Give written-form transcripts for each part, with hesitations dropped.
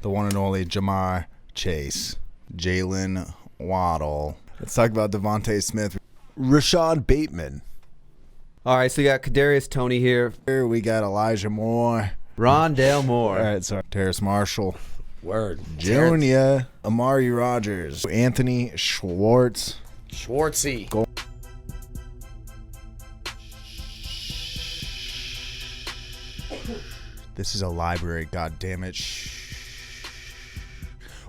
the one and only Jamarr Chase, Jaylen, Waddle. Let's talk about Devonta Smith, Rashod, Bateman. All right, so you got Kadarius Toney here. Here we got Elijah Moore. Rondale Moore. All right, sorry. Terrace Marshall. Word. Junior. Amari Rodgers. Anthony Schwartz. Schwartzy. This is a library, goddammit.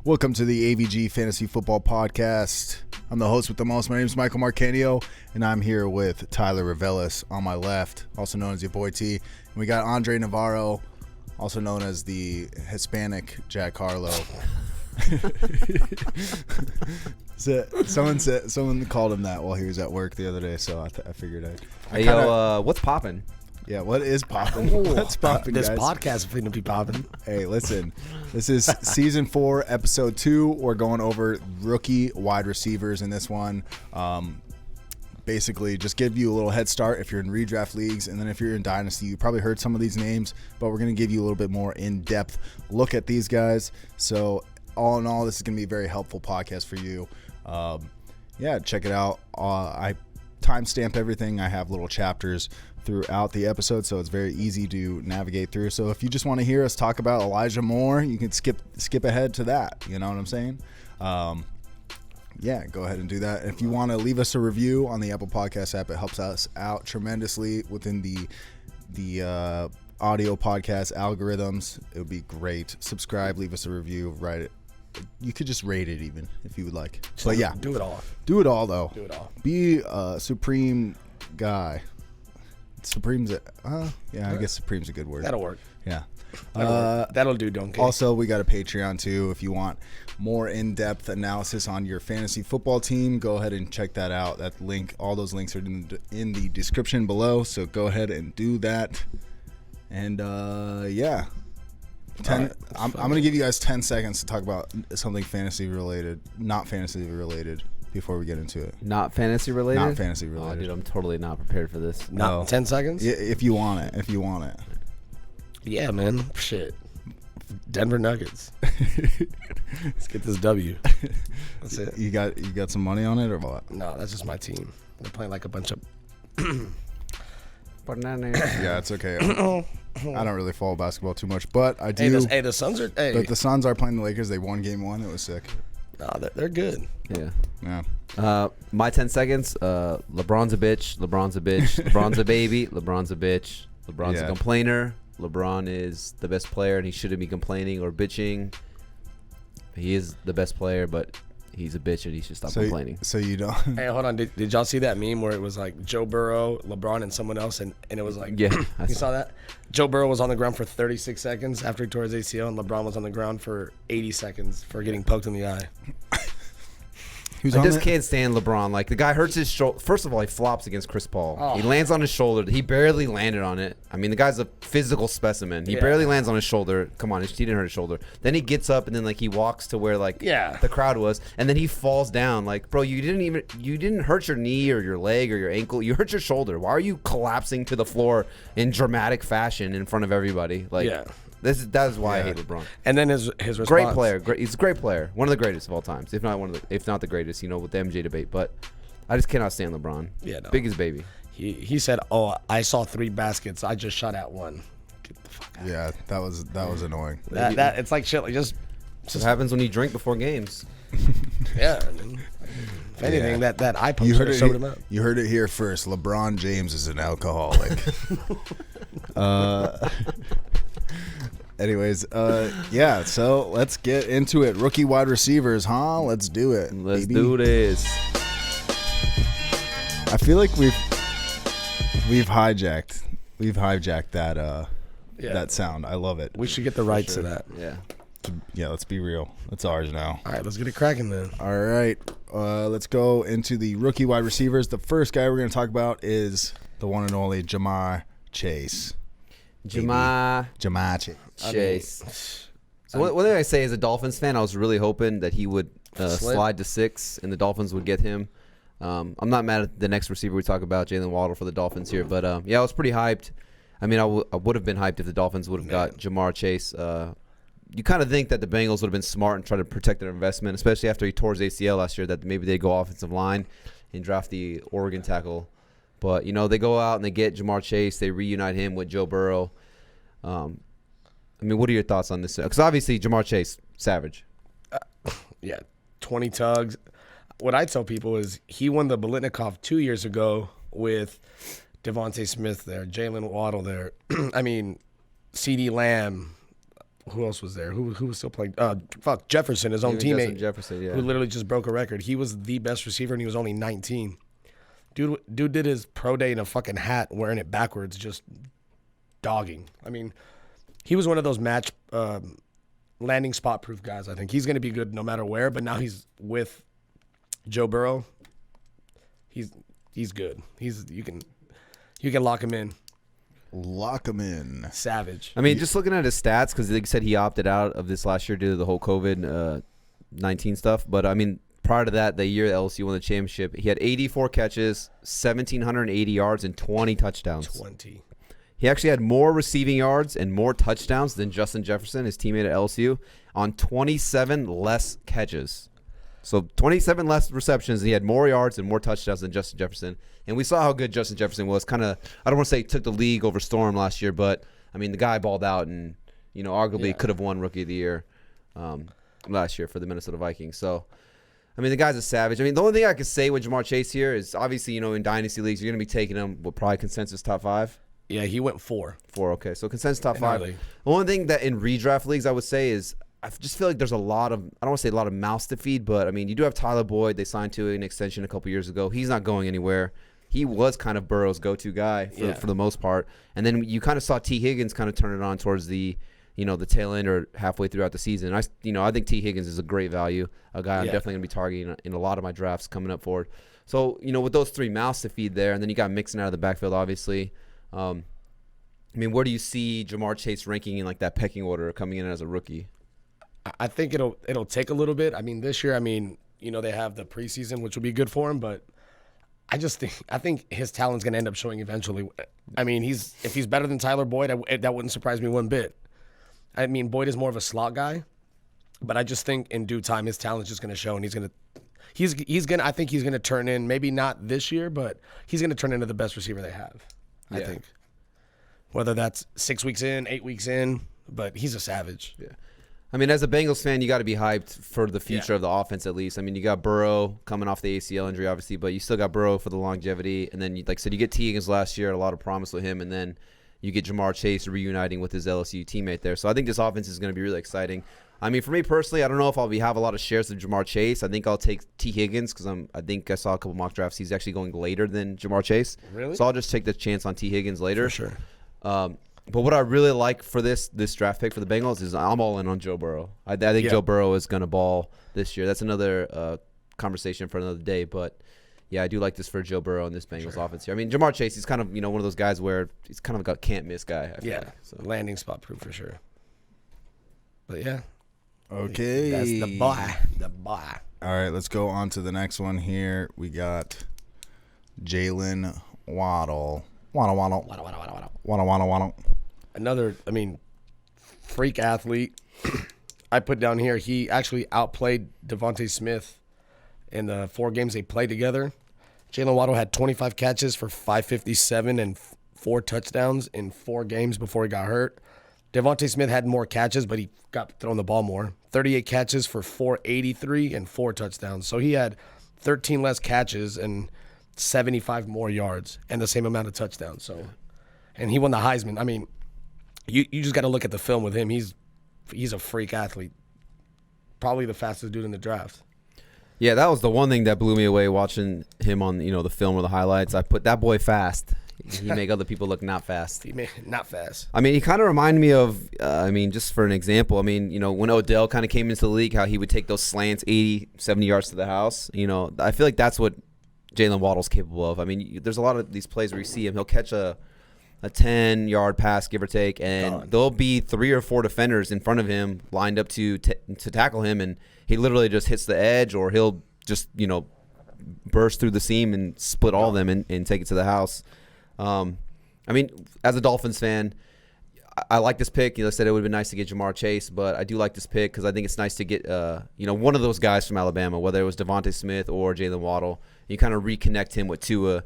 Welcome to the AVG Fantasy Football Podcast. I'm the host with the most. My name is Michael Marcanio, and I'm here with Tyler Revelis on my left, also known as your boy T. And we got Andre Navarro, also known as the Hispanic Jack Harlow. Someone called him that while he was at work the other day, so I figured Hey, yo, what's popping? Yeah, what is popping? What's popping, This guys? podcast is going to be popping. Hey, listen. This is season 4, episode 2. We're going over rookie wide receivers in this one. Basically, just give you a little head start if you're in redraft leagues, and then if you're in Dynasty, you probably heard some of these names, but we're going to give you a little bit more in-depth look at these guys. So, all in all, this is going to be a very helpful podcast for you. Yeah, check it out. I timestamp everything. I have little chapters throughout the episode, so it's very easy to navigate through. So if you just want to hear us talk about Elijah Moore, you can skip ahead to that. You know what I'm saying? Yeah, go ahead and do that. If you want to leave us a review on the Apple Podcast app, it helps us out tremendously within the audio podcast algorithms. It would be great. Subscribe, leave us a review, write it. You could just rate it even if you would like. But yeah, Do it all. do it all though. Do it all. Be a supreme guy. Supreme's I guess supreme's a good word. That'll work. Yeah. That'll do, donkey. Also, we got a Patreon too. If you want more in-depth analysis on your fantasy football team, go ahead and check that out. That link, all those links are in the description below. So go ahead and do that. And yeah, I'm gonna give you guys 10 seconds to talk about something fantasy related, not fantasy related, before we get into it. Not fantasy related? Not fantasy Oh, related. dude, I'm totally not prepared for this. Not 10 seconds? Yeah, if you want it. If you want it. Yeah, man. Shit. Denver Nuggets. Let's get this W. That's it. You got some money on it or what? No, that's just my team. They're playing like a bunch of... Bananas. Yeah, it's okay. I don't really follow basketball too much, but I do. Hey, the Suns are... Hey. But the Suns are playing the Lakers. They won game 1. It was sick. No, they're good. Yeah. Yeah. My 10 seconds. LeBron's a bitch. LeBron's a bitch. LeBron's a baby. LeBron's a bitch. LeBron's a complainer. LeBron is the best player, and he shouldn't be complaining or bitching. He is the best player, but he's a bitch, and he should stop complaining. So you don't. Hey, hold on. Did y'all see that meme where it was like Joe Burrow, LeBron, and someone else, and it was like... Yeah. You saw that? Joe Burrow was on the ground for 36 seconds after he tore his ACL, and LeBron was on the ground for 80 seconds for getting poked in the eye. Who's I on just it? can't stand LeBron. Like, the guy hurts his shoulder. First of all, he flops against Chris Paul. Oh. He lands on his shoulder. He barely landed on it. I mean, the guy's a physical specimen. He Yeah. barely lands on his shoulder. Come on, he didn't hurt his shoulder. Then he gets up and then like he walks to where like the crowd was, and then he falls down. Like, bro, you didn't hurt your knee or your leg or your ankle. You hurt your shoulder. Why are you collapsing to the floor in dramatic fashion in front of everybody? Like, that is why I hate LeBron. And then his response. Great player. He's a great player. One of the greatest of all times, if not the greatest. You know, with the MJ debate. But I just cannot stand LeBron. Yeah, no. Biggest baby. He said, "Oh, I saw 3 baskets. I just shot at 1." Get the fuck out. Yeah, that was annoying. That it's like shit. Like just What happens when you drink before games? yeah. I mean, if anything, that eye punch You heard it. sobered him up. You heard it here first. LeBron James is an alcoholic. Anyways, yeah. So let's get into it. Rookie wide receivers, huh? Let's do it. Let's baby. do this. I feel like we've hijacked that that sound. I love it. We should get the rights to that. Yeah. Yeah, let's be real. It's ours now. All right, let's get it cracking then. All right, let's go into the rookie wide receivers. The first guy we're going to talk about is the one and only Jamarr Chase. Ja'Marr Chase. So what did I say as a Dolphins fan? I was really hoping that he would slide to 6 and the Dolphins would get him. I'm not mad at the next receiver we talk about, Jaylen Waddle for the Dolphins here, but yeah, I was pretty hyped. I mean, I would have been hyped if the Dolphins would have got Jamarr Chase you kind of think that the Bengals would have been smart and try to protect their investment, especially after he tore his ACL last year, that maybe they go offensive line and draft the Oregon tackle. But, they go out and they get Ja'Marr Chase. They reunite him with Joe Burrow. What are your thoughts on this? Because obviously Ja'Marr Chase, savage. 20 tugs. What I tell people is he won the Biletnikoff 2 years ago with Devonta Smith there, Jaylen Waddle there. CeeDee Lamb. Who else was there? Who was still playing? Jefferson, his own teammate. Jefferson, yeah. Who literally just broke a record. He was the best receiver, and he was only 19. Dude did his pro day in a fucking hat, wearing it backwards, just dogging. He was one of those match landing spot proof guys. I think he's going to be good no matter where. But now he's with Joe Burrow. He's good. You can lock him in. Lock him in. Savage. Just looking at his stats, because they said he opted out of this last year due to the whole COVID-19 stuff. But prior to that, the year that LSU won the championship, he had 84 catches, 1,780 yards, and 20 touchdowns. 20. He actually had more receiving yards and more touchdowns than Justin Jefferson, his teammate at LSU, on 27 less catches. So 27 less receptions, and he had more yards and more touchdowns than Justin Jefferson. And we saw how good Justin Jefferson was. I don't want to say he took the league over storm last year, but, the guy balled out and, arguably could have won Rookie of the Year last year for the Minnesota Vikings. So, the guy's a savage. The only thing I could say with Ja'Marr Chase here is obviously, in dynasty leagues, you're going to be taking him with probably consensus top 5. Yeah, he went 4. 4, okay. So consensus top 5. The only thing that in redraft leagues I would say is I just feel like there's a lot of, I don't want to say a lot of mouths to feed, but, you do have Tyler Boyd. They signed to an extension a couple years ago. He's not going anywhere. He was kind of Burrow's go-to guy for the most part. And then you kind of saw T. Higgins kind of turn it on towards the the tail end or halfway throughout the season. I think T. Higgins is a great value, a guy I'm definitely going to be targeting in a lot of my drafts coming up forward. So, with those 3 mouths to feed there, and then you got Mixon out of the backfield, obviously. Where do you see Ja'Marr Chase ranking in that pecking order coming in as a rookie? I think it'll take a little bit. This year, they have the preseason, which will be good for him, but I think his talent's going to end up showing eventually. If he's better than Tyler Boyd, that wouldn't surprise me one bit. Boyd is more of a slot guy, but I just think in due time his talent's just going to show, and I think he's going to turn in, maybe not this year, but he's going to turn into the best receiver they have. I think. Whether that's 6 weeks in, 8 weeks in, but he's a savage. Yeah. As a Bengals fan, you got to be hyped for the future of the offense at least. You got Burrow coming off the ACL injury, obviously, but you still got Burrow for the longevity. And then, like I said, you get T. Higgins last year, a lot of promise with him. And then you get Ja'Marr Chase reuniting with his LSU teammate there. So I think this offense is going to be really exciting. For me personally, I don't know if I'll have a lot of shares of Ja'Marr Chase. I think I'll take T. Higgins because I think I saw a couple mock drafts. He's actually going later than Ja'Marr Chase. Really? So I'll just take the chance on T. Higgins later. For sure. But what I really like for this draft pick for the Bengals is I'm all in on Joe Burrow. I think Joe Burrow is going to ball this year. That's another conversation for another day. But, I do like this for Joe Burrow and this Bengals offense here. Ja'Marr Chase, he's kind of one of those guys where he's kind of a can't-miss guy. I feel like, so. Landing spot proof for sure. But, okay. That's the boy. All right, let's go on to the next one here. We got Jaylen Waddle. Waddle. Another, freak athlete. I put down here, he actually outplayed Devonta Smith in the 4 games they played together. Jaylen Waddle had 25 catches for 557 and 4 touchdowns in 4 games before he got hurt. Devonta Smith had more catches, but he got thrown the ball more. 38 catches for 483 and 4 touchdowns. So he had 13 less catches and 75 more yards and the same amount of touchdowns. So, and he won the Heisman. You just got to look at the film with him. He's a freak athlete. Probably the fastest dude in the draft. Yeah, that was the one thing that blew me away watching him on the film or the highlights. I put that boy fast. He make other people look not fast. Not fast. He kind of reminded me of, just for an example, when Odell kind of came into the league, how he would take those slants 80, 70 yards to the house. I feel like that's what Jaylen Waddle's capable of. There's a lot of these plays where you see him. He'll catch a 10-yard pass, give or take, and there'll be 3 or 4 defenders in front of him lined up to tackle him, and he literally just hits the edge, or he'll just, burst through the seam and split all of them and take it to the house. As a Dolphins fan, I like this pick. You know, I said it would have been nice to get Jamarr Chase, but I do like this pick because I think it's nice to get one of those guys from Alabama, whether it was Devonta Smith or Jaylen Waddle. You kind of reconnect him with Tua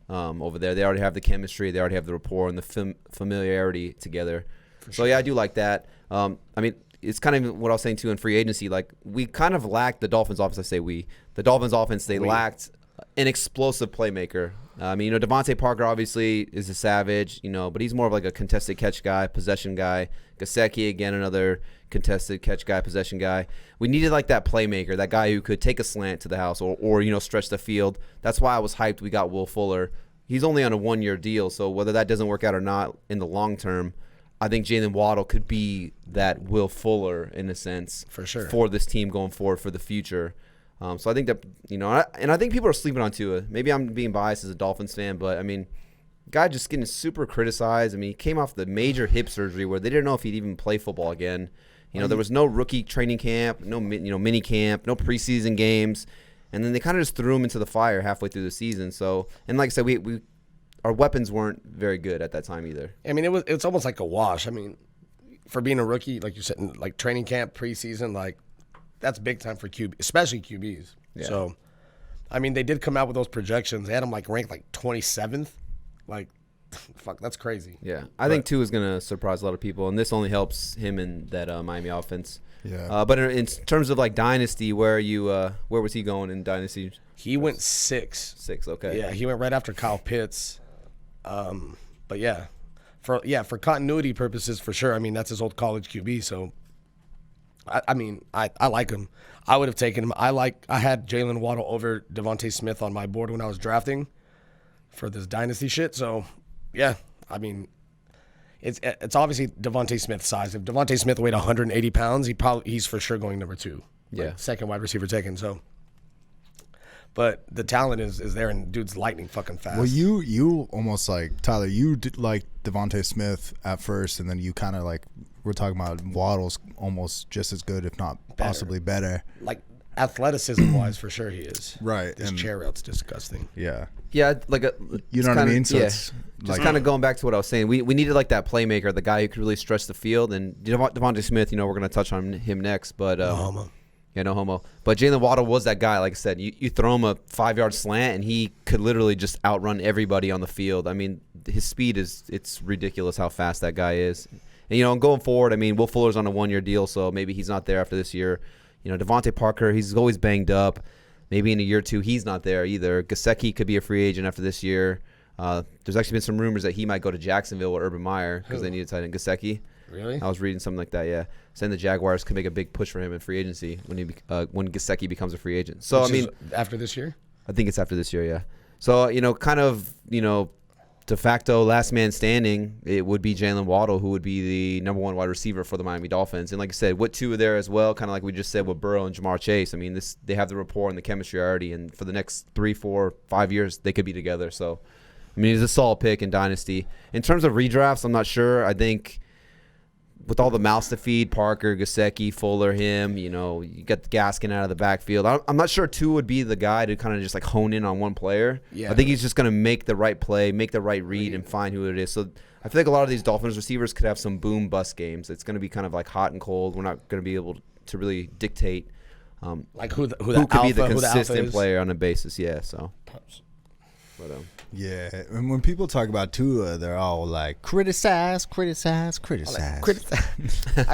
over there. They already have the chemistry, they already have the rapport and the familiarity together. So yeah, I do like that. I mean, it's kind of what I was saying too in free agency. Like we kind of lacked the Dolphins offense. I say the Dolphins offense. They lacked an explosive playmaker. I mean, Devontae Parker obviously is a savage, but he's more of like a contested catch guy, possession guy. Gesicki, again, another contested catch guy, possession guy. We needed like that playmaker, that guy who could take a slant to the house or stretch the field. That's why I was hyped we got Will Fuller. He's only on a 1-year deal, so whether that doesn't work out or not in the long term, I think Jaylen Waddle could be that Will Fuller in a sense for sure for this team going forward for the future. So I think that, and I think people are sleeping on Tua. Maybe I'm being biased as a Dolphins fan, but I mean, guy just getting super criticized. I mean, he came off the major hip surgery where they didn't know if he'd even play football again. There was no rookie training camp, no mini camp, no preseason games, and then they kind of just threw him into the fire halfway through the season. So, and like I said, we our weapons weren't very good at that time either. I mean, it's almost like a wash. I mean, for being a rookie, like you said, like training camp, preseason, like. That's big time for QB, especially QBs. Yeah. So, I mean, they did come out with those projections. They had him ranked 27th. Fuck, that's crazy. Yeah, I think Tua is gonna surprise a lot of people, and this only helps him in that Miami offense. Yeah. But in terms of Dynasty, where was he going in Dynasty? He went 6. 6, okay. Yeah, he went right after Kyle Pitts. But yeah, for continuity purposes, for sure. I mean, that's his old college QB, so. I mean, I like him. I would have taken him. I had Jaylen Waddle over Devonta Smith on my board when I was drafting for this dynasty shit. So, yeah, I mean, it's obviously Devonta Smith's size. If Devonta Smith weighed 180 pounds, he's for sure going number 2. Yeah, second wide receiver taken. So, but the talent is there, and dude's lightning fucking fast. Well, you almost Tyler. You did Devonta Smith at first, and then you kind of we're talking about Waddle's almost just as good, if not possibly better. Athleticism-wise, for sure he is. Right. His chair out's disgusting. Yeah. Yeah, you know what I mean? So it's just kind of going back to what I was saying. We needed that playmaker, the guy who could really stretch the field. And Devonta Smith, we're going to touch on him next. But no homo. Yeah, no homo. But Jaylen Waddle was that guy. Like I said, you throw him a 5-yard slant, and he could literally just outrun everybody on the field. I mean, his speed it's ridiculous how fast that guy is. And, going forward, I mean, Will Fuller's on a 1-year deal, so maybe he's not there after this year. Devontae Parker, he's always banged up. Maybe in a year or two, he's not there either. Gesicki could be a free agent after this year. There's actually been some rumors that he might go to Jacksonville with Urban Meyer because they need a tight end. Gesicki. Really? I was reading something like that, yeah. Saying the Jaguars could make a big push for him in free agency when Gesicki becomes a free agent. So, after this year? I think it's after this year, yeah. So, de facto last man standing, it would be Jaylen Waddle, who would be the number 1 wide receiver for the Miami Dolphins. And like I said, with Tua there as well, kind of like we just said with Burrow and Jamarr Chase. I mean, they have the rapport and the chemistry already, and for the next 3, 4, 5 years, they could be together. So, I mean, it's a solid pick in Dynasty. In terms of redrafts, I'm not sure. I think with all the mouths to feed, Parker, Gesicki, Fuller, him, you got the Gaskin out of the backfield. I'm not sure Tua would be the guy to kind of just hone in on one player. Yeah. I think he's just going to make the right play, make the right read, and find who it is. So I feel like a lot of these Dolphins receivers could have some boom bust games. It's going to be kind of hot and cold. We're not going to be able to really dictate who could alpha, be the consistent player on a basis. Yeah, so. But, yeah, and when people talk about Tua, they're all criticize. I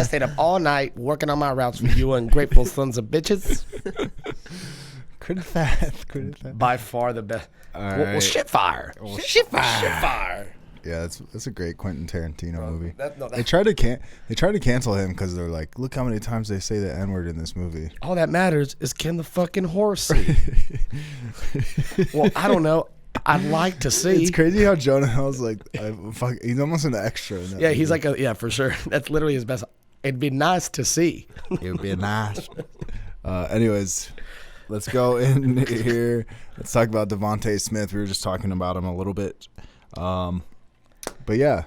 stayed up all night working on my routes for you ungrateful sons of bitches. Criticize. By far the best. Well, shit fire. Shit fire. Yeah, that's a great Quentin Tarantino movie. They tried to cancel him because they're like, look how many times they say the N-word in this movie. All that matters is can the fucking horse see? Well, I don't know. I'd like to see. It's crazy how Jonah Hill's he's almost an extra. In that movie. He's for sure. That's literally his best. It'd be nice to see. It would be nice. Anyways, let's go in here. Let's talk about Devonta Smith. We were just talking about him a little bit. But yeah,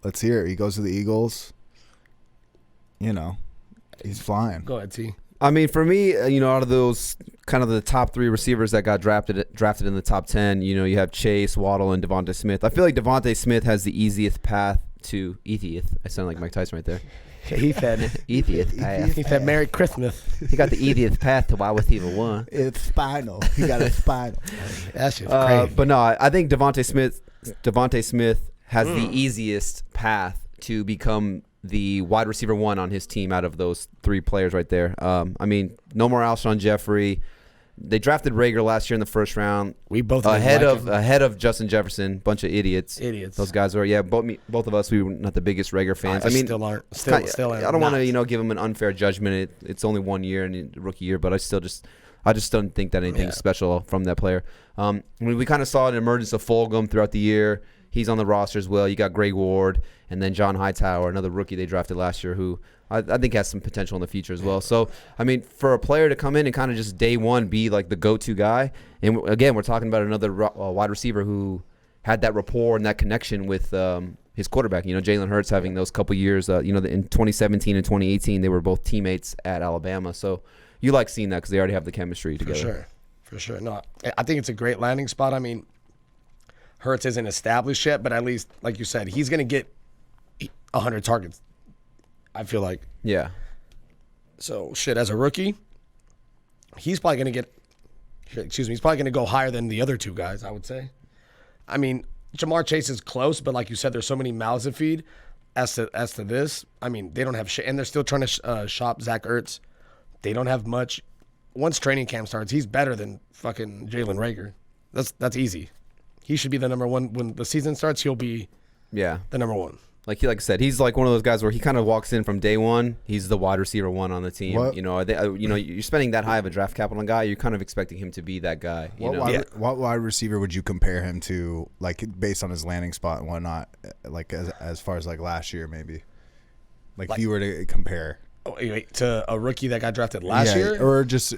let's hear it. He goes to the Eagles. He's flying. Go ahead, T. I mean, for me, out of those kind of the top 3 receivers that got drafted in the top 10, you have Chase, Waddle, and Devonta Smith. I feel like Devonta Smith has the easiest path to Ethieth. I sound like Mike Tyson right there. He said Ethieth. he said Merry Christmas. He got the Ethieth path to wide receiver 1. It's spinal. He got a spinal. That shit's crazy. But no, I think Devonta Smith has the easiest path to become the wide receiver 1 on his team out of those 3 players right there. I mean, no more Alshon Jeffrey. They drafted Rager last year in the first round. We both ahead of Justin Jefferson. Bunch of idiots. Idiots. Those guys were both of us. We were not the biggest Rager fans. I mean, still aren't. Still I don't want to give him an unfair judgment. It's only 1 year and rookie year, but I just don't think that anything's special from that player. We kind of saw an emergence of Fulgham throughout the year. He's on the roster as well. You got Greg Ward and then John Hightower, another rookie they drafted last year, who I think has some potential in the future as well. So, I mean, for a player to come in and kind of just day one be like the go-to guy, and again, we're talking about another wide receiver who had that rapport and that connection with his quarterback. Jalen Hurts having those couple years, in 2017 and 2018, they were both teammates at Alabama. So you like seeing that because they already have the chemistry together. For sure. No, I think it's a great landing spot. I mean, Hurts isn't established yet, but at least, like you said, he's going to get 100 targets, I feel like. Yeah. So, as a rookie, he's probably going to get he's probably going to go higher than the other 2 guys, I would say. I mean, Ja'Marr Chase is close, but like you said, there's so many mouths to feed. As to this, I mean, they don't have shit, and they're still trying to shop Zach Ertz. They don't have much. Once training camp starts, he's better than fucking Jalen Rager. That's easy. He should be the number 1 when the season starts. He'll be the number 1. Like I said, he's like one of those guys where he kind of walks in from day one. He's the wide receiver 1 on the team. What? You're spending that high of a draft capital on a guy. You're kind of expecting him to be that guy. What wide receiver would you compare him to, like based on his landing spot and whatnot, like as far as like last year maybe, like if you were to compare to a rookie that got drafted last year, or just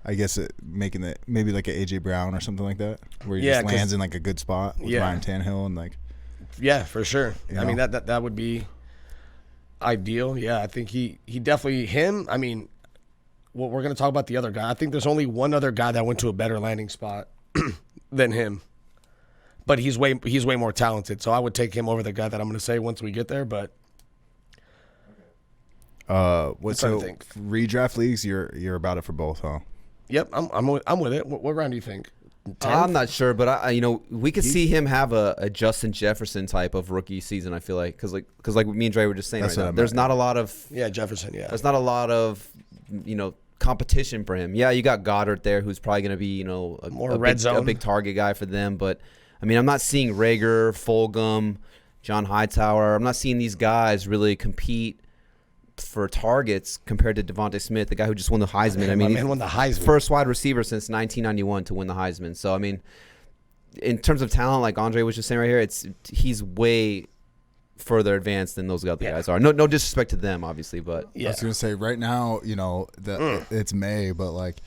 I guess making it maybe like an AJ Brown or something like that, where he just lands in like a good spot with Ryan Tannehill and like. Yeah, for sure. I mean that would be ideal. Yeah, I think he definitely him. I mean, we're gonna talk about the other guy. I think there's only one other guy that went to a better landing spot than him, but he's way more talented. So I would take him over the guy that I'm gonna say once we get there. But redraft leagues, you're about it for both, huh? Yep, I'm with it. What round do you think? 10th? I'm not sure, but we could see him have a Justin Jefferson type of rookie season. I feel like because like me and Dre were just saying right now, there's not a lot of Jefferson. Yeah, there's not a lot of competition for him. Yeah, you got Goddard there, who's probably going to be a big target guy for them. But I mean, I'm not seeing Rager, Fulgham, John Hightower. I'm not seeing these guys really compete for targets compared to Devonta Smith, the guy who just won the Heisman. I mean, he won the Heisman. First wide receiver since 1991 to win the Heisman. So, I mean, in terms of talent, like Andre was just saying right here, he's way further advanced than those other guys are. No disrespect to them, obviously, but I was gonna say right now, it's May, but like,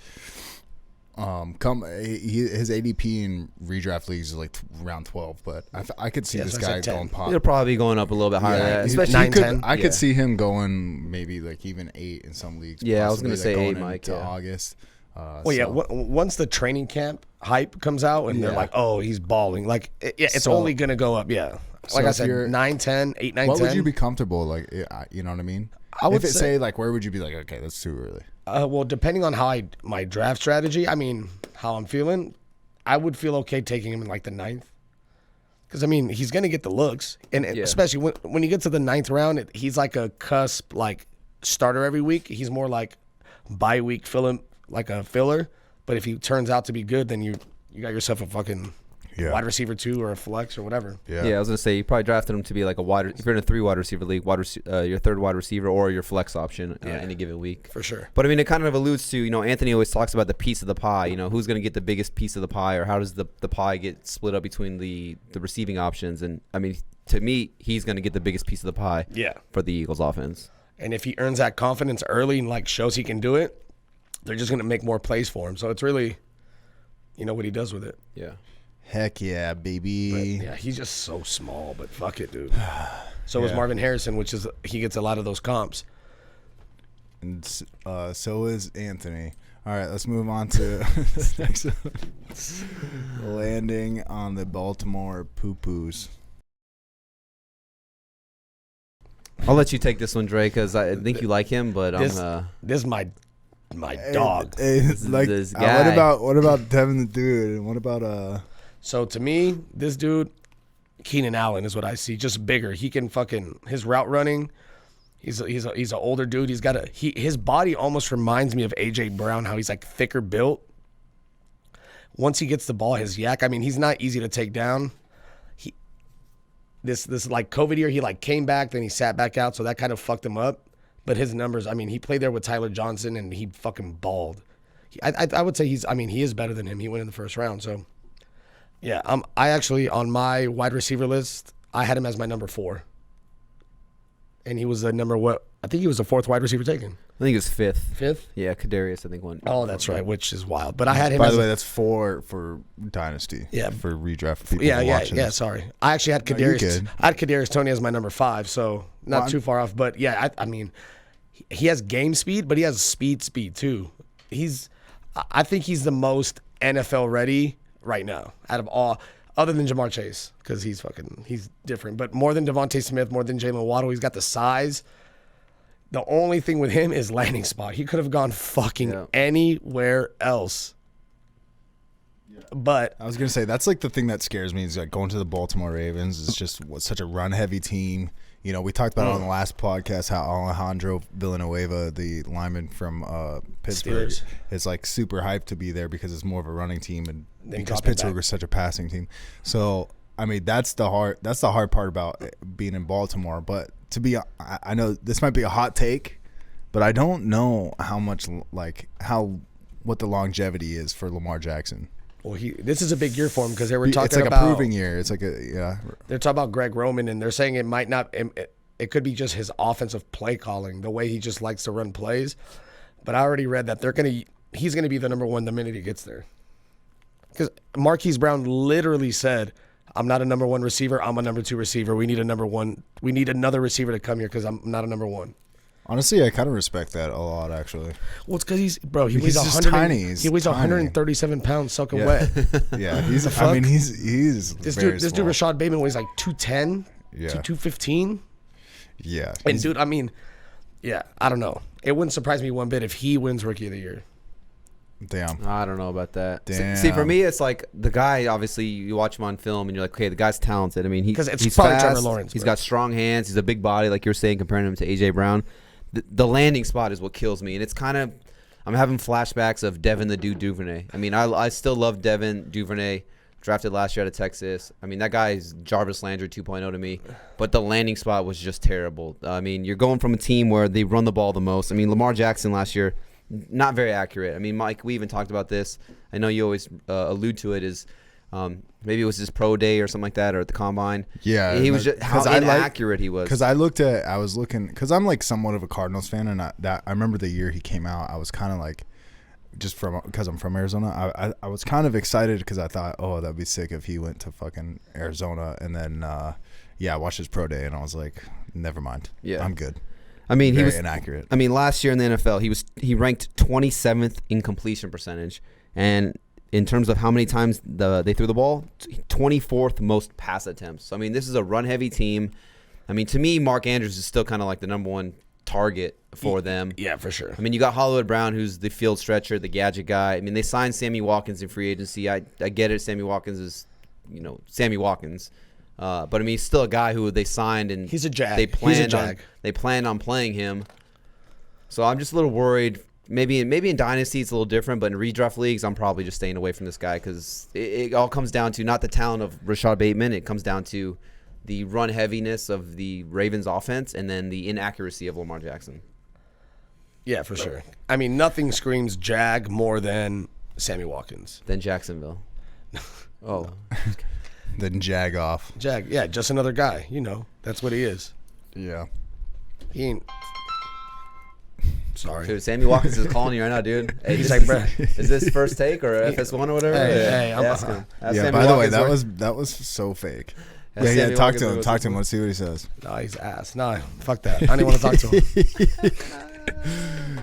his ADP in redraft leagues is like round 12, but I could see this guy going pop. He'll probably be going up a little bit higher. Yeah, especially 9, 10. I could see him going maybe like even 8 in some leagues. Yeah, I was gonna say 8, Mike. To August. Once the training camp hype comes out and they're like, oh, he's balling. Like, it's only gonna go up. Yeah, like I said, 9, 10, 8, 9, 10. What would you be comfortable like? You know what I mean? I would say like, where would you be like? Okay, that's too early. Well, depending on how my draft strategy, I mean, how I'm feeling, I would feel okay taking him in like the 9th. Because, I mean, he's going to get the looks. And especially when you get to the 9th round, he's like a cusp, like, starter every week. He's more like bye-week like a filler. But if he turns out to be good, then you got yourself a fucking wide receiver 2 or a flex or whatever. Yeah, I was going to say, you probably drafted him to be like if you're in a 3 wide receiver league, your 3rd wide receiver or your flex option any given week. For sure. But I mean, it kind of alludes to, Anthony always talks about the piece of the pie, who's going to get the biggest piece of the pie, or how does the pie get split up between the receiving options. And I mean, to me, he's going to get the biggest piece of the pie for the Eagles offense. And if he earns that confidence early and like shows he can do it, they're just going to make more plays for him. So it's really, what he does with it. Yeah. Heck yeah, baby. But, he's just so small, but fuck it, dude. So is Marvin Harrison, he gets a lot of those comps. And so is Anthony. All right, let's move on to the next one. Landing on the Baltimore poo-poos. I'll let you take this one, Dre, because I think you like him, but this is my dog. This guy. What about Devin the dude? And what about So to me, this dude, Keenan Allen is what I see. Just bigger. He can his route running. He's an older dude. He's got his body almost reminds me of AJ Brown. How he's like thicker built. Once he gets the ball, his yak. I mean, he's not easy to take down. This like COVID year, he like came back, then he sat back out, so that kind of fucked him up. But his numbers, I mean, he played there with Tyler Johnson, and he fucking balled. I would say he is better than him. He went in the first round, so yeah. I actually on my wide receiver list, I had him as my number 4, and he was the I think he was the 4th wide receiver taken. I think it was 5th. 5th? Yeah, Kadarius, I think won. Oh, that's right, which is wild. But I had him. By the way, that's 4 for Dynasty. Yeah, for redraft. For people yeah. Sorry, I actually had Kadarius. I had Kadarius Toney as my number 5, so not too far off. But yeah, I mean, he has game speed, but he has speed too. I think he's the most NFL ready right now out of all, other than Jamarr Chase, because he's different. But more than Devonta Smith, more than Jaylen Waddle, he's got the size. The only thing with him is landing spot. He could have gone fucking anywhere else. Yeah. But I was gonna say that's like the thing that scares me is like going to the Baltimore Ravens is just such a run heavy team. You know, we talked about it on the last podcast how Alejandro Villanueva, the lineman from Pittsburgh, is like super hyped to be there because it's more of a running team and because Pittsburgh is such a passing team. So I mean that's the hard part about being in Baltimore. But I know this might be a hot take, but I don't know how much what the longevity is for Lamar Jackson. Well, this is a big year for him because they were talking about. It's like a proving year. It's like They're talking about Greg Roman, and they're saying it might not. It could be just his offensive play calling, the way he just likes to run plays. But I already read that he's gonna be the number 1 the minute he gets there. Because Marquise Brown literally said, "I'm not a number 1 receiver. I'm a number 2 receiver. We need a number 1. We need another receiver to come here because I'm not a number 1." Honestly, I kind of respect that a lot, actually. Well, it's because he weighs just tiny. He weighs 137 pounds soaking wet. Yeah, he's this dude Rashod Bateman weighs like 210 to 215. Yeah. And dude, I mean, yeah, I don't know. It wouldn't surprise me one bit if he wins Rookie of the Year. Damn. I don't know about that. Damn. See, for me, it's like the guy, obviously, you watch him on film and you're like, okay, the guy's talented. I mean, he's probably fast. Trevor Lawrence. He's got strong hands. He's a big body, like you're saying, comparing him to A.J. Brown. The landing spot is what kills me. And it's kind of, I'm having flashbacks of Devin the Dude Duvernay. I mean, I still love Devin Duvernay, drafted last year out of Texas. I mean, that guy is Jarvis Landry 2.0 to me. But the landing spot was just terrible. I mean, you're going from a team where they run the ball the most. I mean, Lamar Jackson last year, not very accurate. I mean, Mike, we even talked about this. I know you always allude to it is maybe it was his pro day or something like that or at the combine. Yeah. He was just how inaccurate he was. Because I was looking, because I'm like somewhat of a Cardinals fan, and I remember the year he came out, I was kind of like, because I'm from Arizona, I was kind of excited because I thought, oh, that'd be sick if he went to fucking Arizona. And then, I watched his pro day, and I was like, never mind. Yeah. I'm good. I mean, he was inaccurate. I mean, last year in the NFL, he ranked 27th in completion percentage, and in terms of how many times they threw the ball, 24th most pass attempts. So, I mean, this is a run-heavy team. I mean, to me, Mark Andrews is still kind of like the number 1 target for them. Yeah, for sure. I mean, you got Hollywood Brown, who's the field stretcher, the gadget guy. I mean, they signed Sammy Watkins in free agency. I get it. Sammy Watkins is, Sammy Watkins. But I mean, he's still a guy who they signed, and he's a jag. They planned on playing him. So I'm just a little worried. Maybe in Dynasty it's a little different, but in redraft leagues I'm probably just staying away from this guy because it all comes down to not the talent of Rashod Bateman. It comes down to the run heaviness of the Ravens offense and then the inaccuracy of Lamar Jackson. Yeah, for sure. I mean, nothing screams jag more than Sammy Watkins. Than Jacksonville. Oh. Then jag off. Jag, yeah, just another guy. That's what he is. Yeah. He ain't. Sorry. Dude, Sammy Watkins is calling you right now, dude. Hey, he's like, bro, is this first take or FS1 or whatever? Hey, ask him. Yeah, by the way, that was so fake. Yeah, talk to him. Talk to him. Let's see what he says. No, he's ass. No, fuck that. I didn't want to talk to him.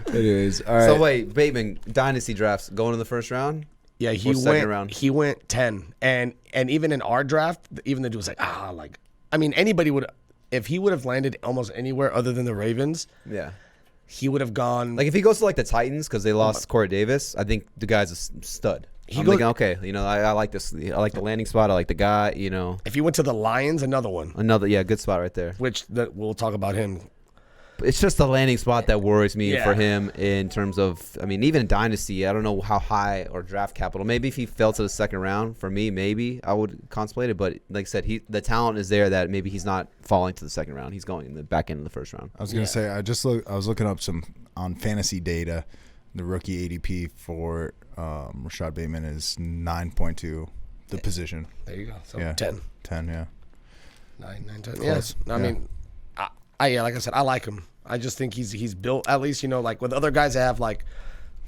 Anyways, all right. So wait, Bateman, Dynasty drafts going in the first round? Yeah, he went 10. And even in our draft, even the dude was like, I mean, anybody would. if he would have landed almost anywhere other than the Ravens, he would have gone. Like if he goes to like the Titans because they lost Corey Davis, I think the guy's a stud. I'm thinking, okay, I like this. I like the landing spot. I like the guy. If he went to the Lions, another one. Good spot right there. Which we'll talk about him. It's just the landing spot that worries me for him in terms of, even Dynasty, I don't know how high or draft capital. Maybe if he fell to the second round, for me, maybe I would contemplate it. But like I said, the talent is there that maybe he's not falling to the second round. He's going in the back end of the first round. I was going to say, I was looking up some on fantasy data. The rookie ADP for Rashod Bateman is 9.2, the position. There you go. So 10. 10, yeah. 9, 10. Yes. I mean, like I said, I like him. I just think he's built, at least, like with other guys that have like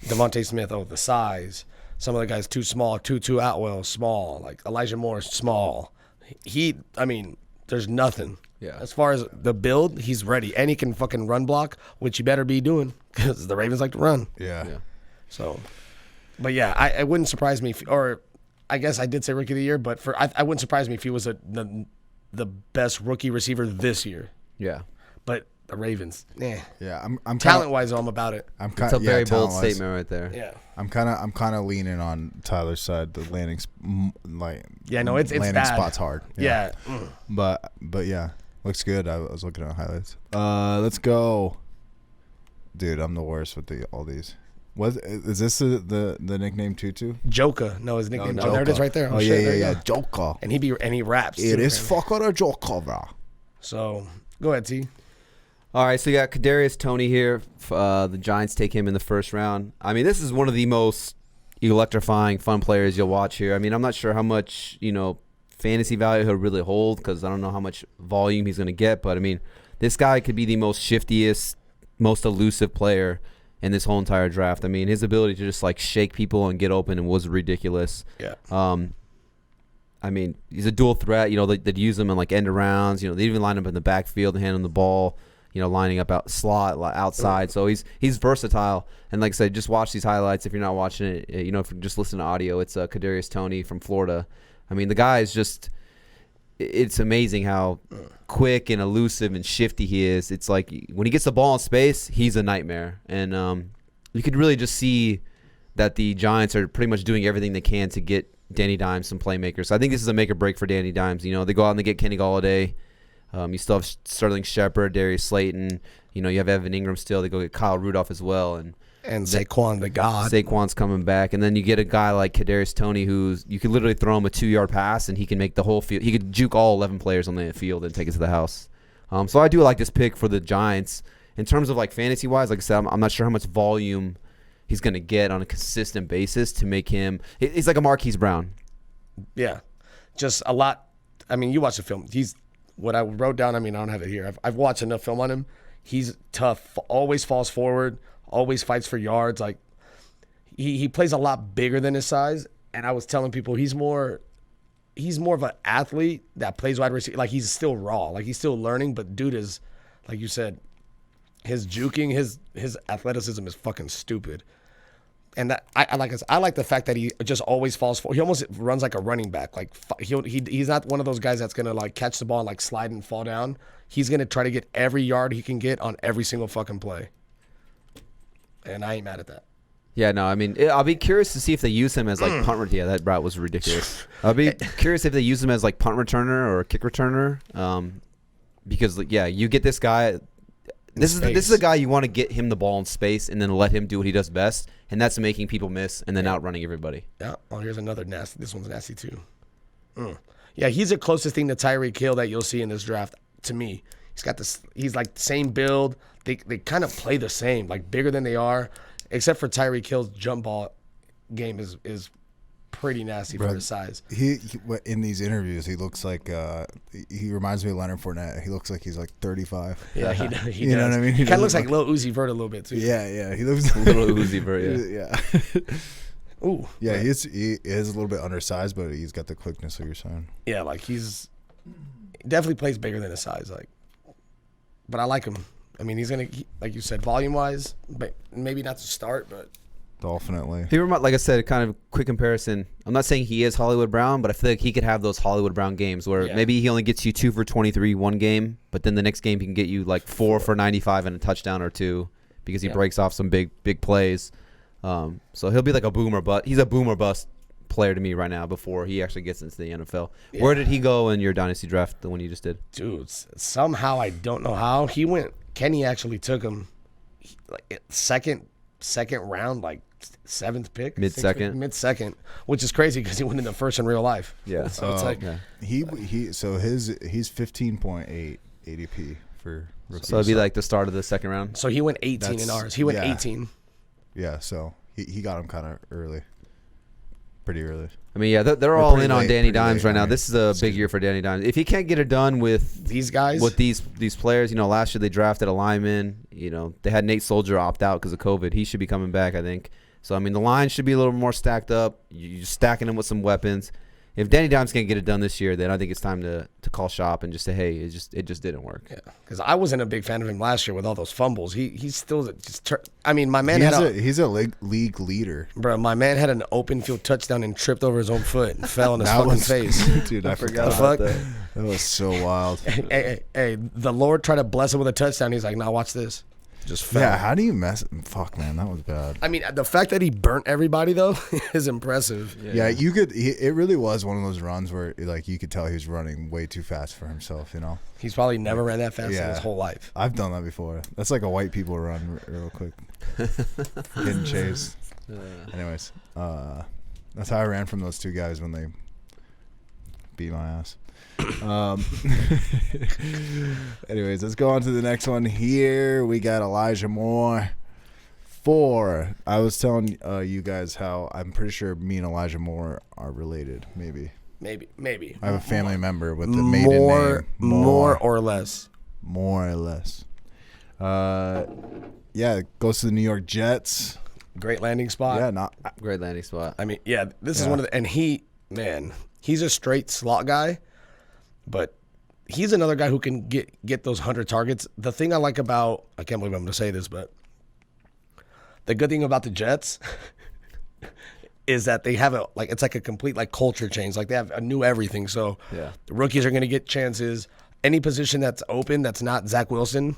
Devonta Smith, the size. Some of the guys too small, Tutu Atwell, small. Like Elijah Moore, small. There's nothing. Yeah. As far as the build, he's ready. And he can fucking run block, which you better be doing because the Ravens like to run. Yeah. So, but yeah, it wouldn't surprise me or I guess I did say rookie of the year, but I wouldn't surprise me if he was the best rookie receiver this year. Yeah. But the Ravens, yeah, I'm talent-wise, I'm about it. It's a very bold statement right there. Yeah, I'm kind of leaning on Tyler's side. The landing, it's landing bad. spot's hard. Yeah. But yeah, looks good. I was looking at highlights. Let's go, dude. I'm the worst with all these. Is this the nickname Tutu? Joka. No, his nickname. No, there it is, right there. Yeah. Joka. And he raps. It is fucker a Joka, bro. So go ahead, T. All right, so you got Kadarius Toney here. The Giants take him in the first round. This is one of the most electrifying, fun players you'll watch here. I'm not sure how much fantasy value he'll really hold because I don't know how much volume he's going to get. But this guy could be the most shiftiest, most elusive player in this whole entire draft. His ability to just like shake people and get open and was ridiculous. Yeah. He's a dual threat. They'd use him in like end arounds. They even line him in the backfield and hand him the ball. Lining up outside. So he's versatile. And like I said, just watch these highlights. If you're not watching it, if you just listen to audio, it's Kadarius Toney from Florida. The guy is just, it's amazing how quick and elusive and shifty he is. It's like when he gets the ball in space, he's a nightmare. And you could really just see that the Giants are pretty much doing everything they can to get Danny Dimes some playmakers. So I think this is a make or break for Danny Dimes. They go out and they get Kenny Golladay. You still have Sterling Shepard, Darius Slayton. You have Evan Ingram still. They go get Kyle Rudolph as well. And Saquon, the god. Saquon's coming back. And then you get a guy like Kadarius Toney who's you could literally throw him a 2-yard pass and he can make the whole field. He could juke all 11 players on the field and take it to the house. So I do like this pick for the Giants. In terms of like fantasy-wise, like I said, I'm not sure how much volume he's going to get on a consistent basis to make him – he's like a Marquise Brown. Yeah. Just a lot – you watch the film. What I wrote down, I don't have it here. I've watched enough film on him. He's tough, always falls forward, always fights for yards. Like he plays a lot bigger than his size. And I was telling people he's more of an athlete that plays wide receiver. Like he's still raw, like he's still learning. But dude is, like you said, his juking, his athleticism is fucking stupid. And that I like the fact that he just always falls forward. He almost runs like a running back. Like he's not one of those guys that's gonna like catch the ball and like slide and fall down. He's gonna try to get every yard he can get on every single fucking play. And I ain't mad at that. Yeah, no, I'll be curious to see if they use him as like punt returner. Yeah, that route was ridiculous. I'll be curious if they use him as like punt returner or kick returner. Because you get this guy. This is a guy you want to get him the ball in space and then let him do what he does best, and that's making people miss and then outrunning everybody. Yeah. Oh, here's another nasty. This one's nasty too. Yeah, he's the closest thing to Tyreek Hill that you'll see in this draft to me. He's got this. He's like the same build. They kind of play the same, like bigger than they are, except for Tyreek Hill's jump ball game is pretty nasty for his size. He in these interviews, he looks like he reminds me of Leonard Fournette. He looks like he's like 35. Yeah, he does. You know what I mean? He kind of looks like Lil Uzi Vert a little bit too. Yeah. He looks little Uzi Vert. Yeah. Ooh. Yeah, he is a little bit undersized, but he's got the quickness like you're saying. Yeah, like he definitely plays bigger than his size. Like, but I like him. He's gonna, like you said, volume wise, but maybe not to start, but Definitely. He like I said, kind of quick comparison. I'm not saying he is Hollywood Brown, but I feel like he could have those Hollywood Brown games where maybe he only gets you 2 for 23 one game, but then the next game he can get you like 4 for 95 and a touchdown or 2 because he breaks off some big plays. So he'll be like a boomer, but he's a boomer bust player to me right now before he actually gets into the NFL. Yeah. Where did he go in your dynasty draft, the one you just did? Dude, somehow I don't know how he went. Kenny actually took him like second round, like 7th pick, mid-second, which is crazy because he went in the first in real life. Yeah, so it's like he's 15.8 ADP for rookies. So it'd be like the start of the second round. So he went 18 in ours. He went 18. Yeah, so he got him kind of early, pretty early. I mean, they're all in on Danny Dimes right now. This is a big year for Danny Dimes. If he can't get it done with these guys, with these players, last year they drafted a lineman. They had Nate Soldier opt out because of COVID. He should be coming back, I think. So I mean, the line should be a little more stacked up. You're stacking them with some weapons. If Danny Dimes can't get it done this year, then I think it's time to call shop and just say, hey, it just didn't work. Yeah, because I wasn't a big fan of him last year with all those fumbles. He's still just. My man he's a league leader, bro. My man had an open field touchdown and tripped over his own foot and fell on his fucking face. Dude, I forgot about that. That was so wild. Hey, the Lord tried to bless him with a touchdown. He's like, nah, watch this. Just fell. Yeah, how do you mess? Fuck, man, that was bad. I mean, the fact that he burnt everybody though is impressive. Yeah, you could. It really was one of those runs where like you could tell he was running way too fast for himself. He's probably never ran that fast in his whole life. I've done that before. That's like a white people run real quick. Getting chased. Anyways, that's how I ran from those two guys when they beat my ass. Anyways, let's go on to the next one. Here we got Elijah Moore. 4. I was telling you guys how I'm pretty sure me and Elijah Moore are related. Maybe. I have a family member with the maiden name. More or less. More or less. Yeah, goes to the New York Jets. Great landing spot. Yeah, great landing spot. I mean, this is one of the, and he's a straight slot guy. But he's another guy who can get those 100 targets. The thing I like about, I can't believe I'm going to say this, but the good thing about the Jets is that they have it's like a complete culture change. Like they have a new everything. So the rookies are going to get chances. Any position that's open that's not Zach Wilson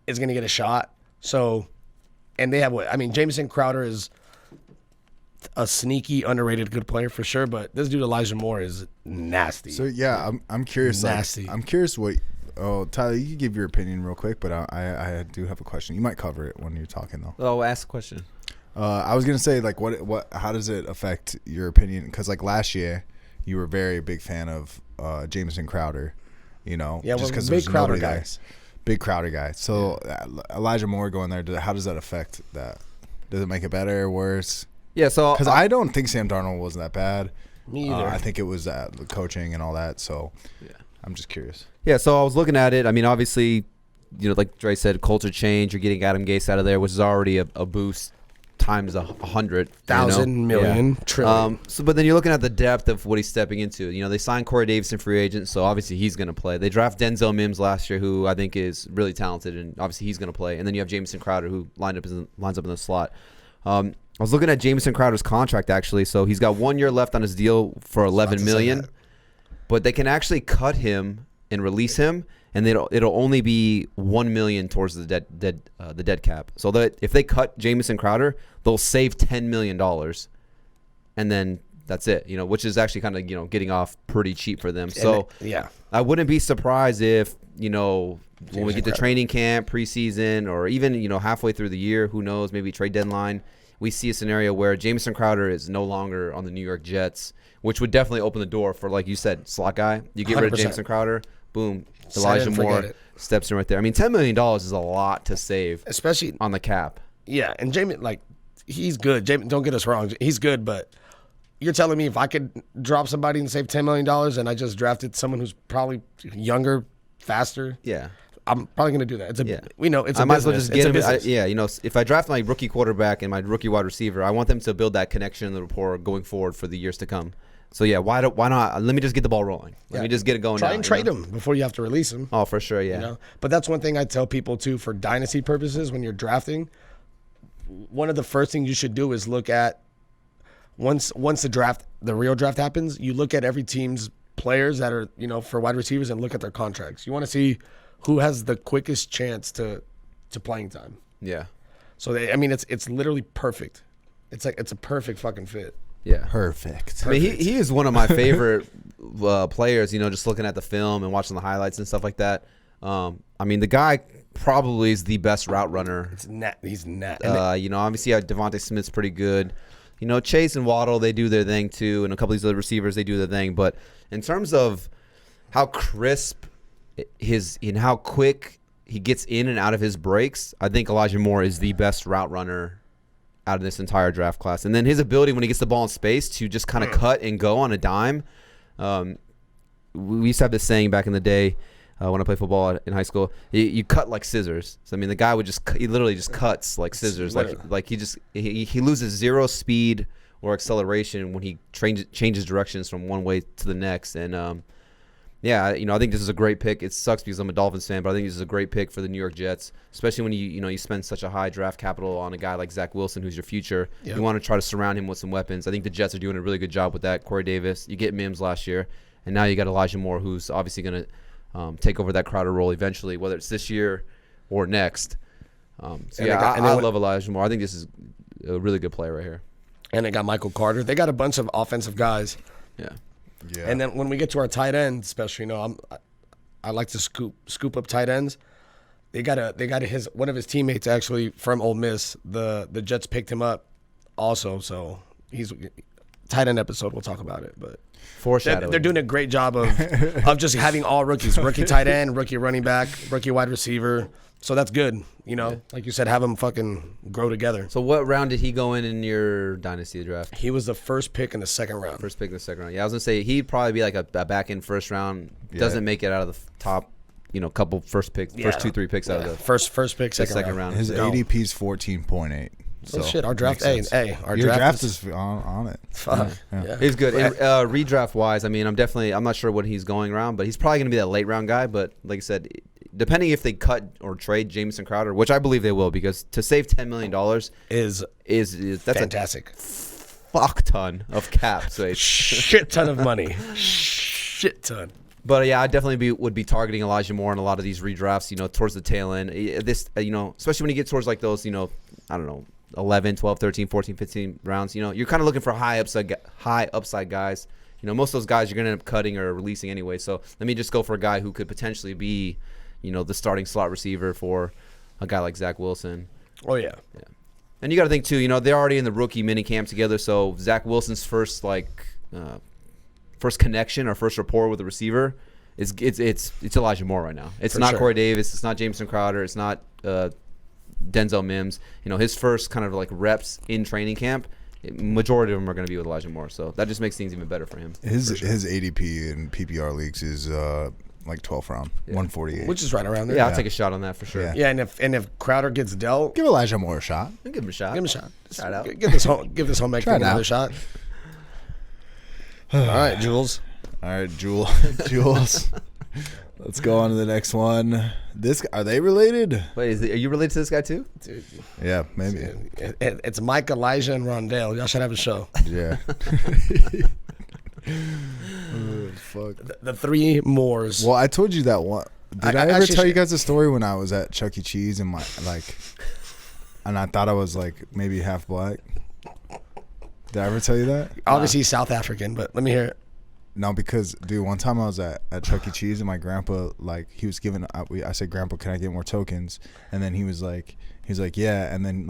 is going to get a shot. So, and they have Jamison Crowder is a sneaky, underrated good player for sure, but this dude Elijah Moore is nasty. So I'm curious. Nasty. I'm curious what. Oh, Tyler, you can give your opinion real quick, but I do have a question. You might cover it when you're talking though. Oh, ask a question. I was gonna say what how does it affect your opinion? Because last year you were a very big fan of Jamison Crowder. Yeah, just because big Crowder guys. Big Crowder guy. So Elijah Moore going there. How does that affect that? Does it make it better or worse? Yeah, so because I don't think Sam Darnold was that bad. Me either. I think it was the coaching and all that. So I'm just curious. Yeah, so I was looking at it. I mean, obviously, like Dre said, culture change. You're getting Adam Gase out of there, which is already a boost times 100,000 million trillion. But then you're looking at the depth of what he's stepping into. They signed Corey Davis in free agent, so obviously he's going to play. They draft Denzel Mims last year, who I think is really talented, and obviously he's going to play. And then you have Jamison Crowder, who lines up in the slot. I was looking at Jamison Crowder's contract, actually. So he's got 1 year left on his deal for $11 million. But they can actually cut him and release him, and it'll only be $1 million towards the dead cap. So that if they cut Jamison Crowder, they'll save $10 million, and then that's it. Which is actually kind of getting off pretty cheap for them. So I wouldn't be surprised if when we get to training camp, preseason, or even halfway through the year, who knows, maybe trade deadline, we see a scenario where Jamison Crowder is no longer on the New York Jets, which would definitely open the door for, like you said, slot guy. You get rid of Jamison Crowder, boom, Elijah Moore steps in right there. I mean, $10 million is a lot to save, especially on the cap. Yeah, and Jamie, he's good. Jamie, don't get us wrong, he's good, but you're telling me if I could drop somebody and save $10 million and I just drafted someone who's probably younger, faster, I'm probably going to do that. We know it's a business. I might as well just get him. If I draft my rookie quarterback and my rookie wide receiver, I want them to build that connection and the rapport going forward for the years to come. So, why not? Let me just get the ball rolling. Let me just get it going. Try and trade him before you have to release him. Oh, for sure, yeah. But that's one thing I tell people, too, for dynasty purposes when you're drafting. one of the first things you should do is look at once the real draft happens, you look at every team's players that are, for wide receivers and look at their contracts. You want to see who has the quickest chance to playing time. Yeah. So it's literally perfect. It's a perfect fucking fit. Yeah. Perfect. I mean, he is one of my favorite players, just looking at the film and watching the highlights and stuff like that. I mean, the guy probably is the best route runner. He's net. Obviously, Devonta Smith's pretty good. Chase and Waddle, they do their thing too, and a couple of these other receivers, they do their thing. But in terms of how crisp and how quick he gets in and out of his breaks, I think Elijah Moore is the best route runner out of this entire draft class. And then his ability when he gets the ball in space to just kind of cut and go on a dime. We used to have this saying back in the day when I played football in high school, you cut like scissors. So, I mean, the guy he literally just cuts like scissors. Like he loses zero speed or acceleration when he changes directions from one way to the next. And, I think this is a great pick. It sucks because I'm a Dolphins fan, but I think this is a great pick for the New York Jets, especially when you spend such a high draft capital on a guy like Zach Wilson, who's your future. Yep. You want to try to surround him with some weapons. I think the Jets are doing a really good job with that. Corey Davis, you get Mims last year, and now you got Elijah Moore, who's obviously going to take over that Crowder role eventually, whether it's this year or next. I love Elijah Moore. I think this is a really good play right here. And they got Michael Carter. They got a bunch of offensive guys. Yeah. And then when we get to our tight ends, especially, I like to scoop up tight ends. They got one of his teammates actually from Ole Miss. The Jets picked him up also, so he's tight end episode. We'll talk about it, but foreshadowing. They're doing a great job of just having all rookies: rookie tight end, rookie running back, rookie wide receiver. So that's good. Like you said, have them fucking grow together. So what round did he go in your dynasty draft? He was the first pick in the second round. First pick in the second round. Yeah, I was gonna say he'd probably be like a back end first round. Doesn't make it out of the top. Couple first 2-3 picks out of the first pick, second round. His ADP is 14.8. So shit, our draft. Our your draft is on it. Fuck. Yeah. He's good. And, redraft wise, I mean, I'm not sure what he's going around, but he's probably gonna be that late round guy. But like I said, depending if they cut or trade Jamison Crowder, which I believe they will, because to save $10 million is that's fantastic. A fuck ton of cap. So shit ton of money. Shit ton. But yeah, I definitely would be targeting Elijah Moore in a lot of these redrafts. Towards the tail end. This, especially when you get towards like those, I don't know, 11, 12, 13, 14, 15 rounds. You're kind of looking for high upside guys. Most of those guys you're gonna end up cutting or releasing anyway. So let me just go for a guy who could potentially be, the starting slot receiver for a guy like Zach Wilson. Oh yeah. And you got to think too. They're already in the rookie mini camp together. So Zach Wilson's first connection or first rapport with the receiver it's Elijah Moore right now. It's not Corey Davis. It's not Jamison Crowder. It's not Denzel Mims. His first kind of like reps in training camp, majority of them are going to be with Elijah Moore. So that just makes things even better for him. His ADP in PPR leagues is like 12th round, 148, which is right around there. Yeah, I'll take a shot on that for sure. Yeah, and if Crowder gets dealt, give Elijah Moore a shot. Give him a shot. Try it out. Give this home ec thing another shot. All right, Jules. Jules. Let's go on to the next one. Are they related? Wait, are you related to this guy too? Dude, yeah, maybe. It's Mike, Elijah, and Rondale. Y'all should have a show. Yeah. Fuck. The three Moores. Well, I told you that one. Did I ever tell you guys a story when I was at Chuck E. Cheese and and I thought I was like maybe half black? Did I ever tell you that? Obviously he's South African, but let me hear it. No, because dude, one time I was at Chuck E. Cheese and my grandpa, he was giving. I said, "Grandpa, can I get more tokens?" And then he was like, "Yeah." And then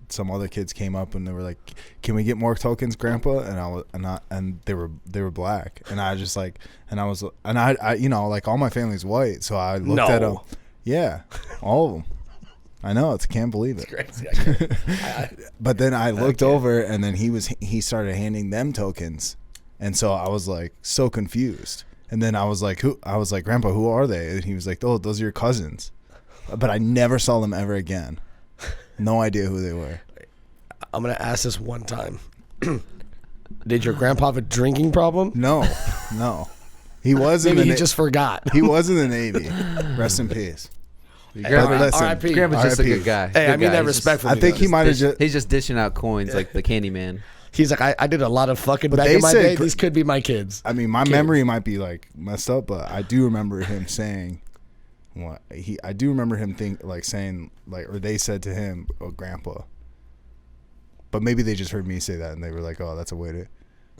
some other kids came up and they were like, "Can we get more tokens, Grandpa?" And they were black, and I just I all my family's white, so I looked at them. Yeah, all of them. I know, can't believe it. It's crazy. But then I looked over, and then he started handing them tokens. And so I was so confused. And then I was like, "Grandpa, who are they?" And he was like, "Oh, those are your cousins." But I never saw them ever again. No idea who they were. I'm going to ask this one time. Did your grandpa have a drinking problem? No. He was in Maybe he just forgot. He was in the Navy. Rest in peace. Grandpa's just a good guy. Hey, I mean that respectfully. I think he might have just. He's just dishing out coins like the candy man. He's like, I did a lot of fucking back in my day. These could be my kids. I mean, my memory might be like messed up, but I do remember him saying what I do remember him saying or they said to him, "Oh, Grandpa." But maybe they just heard me say that and they were like, "Oh, that's a way to."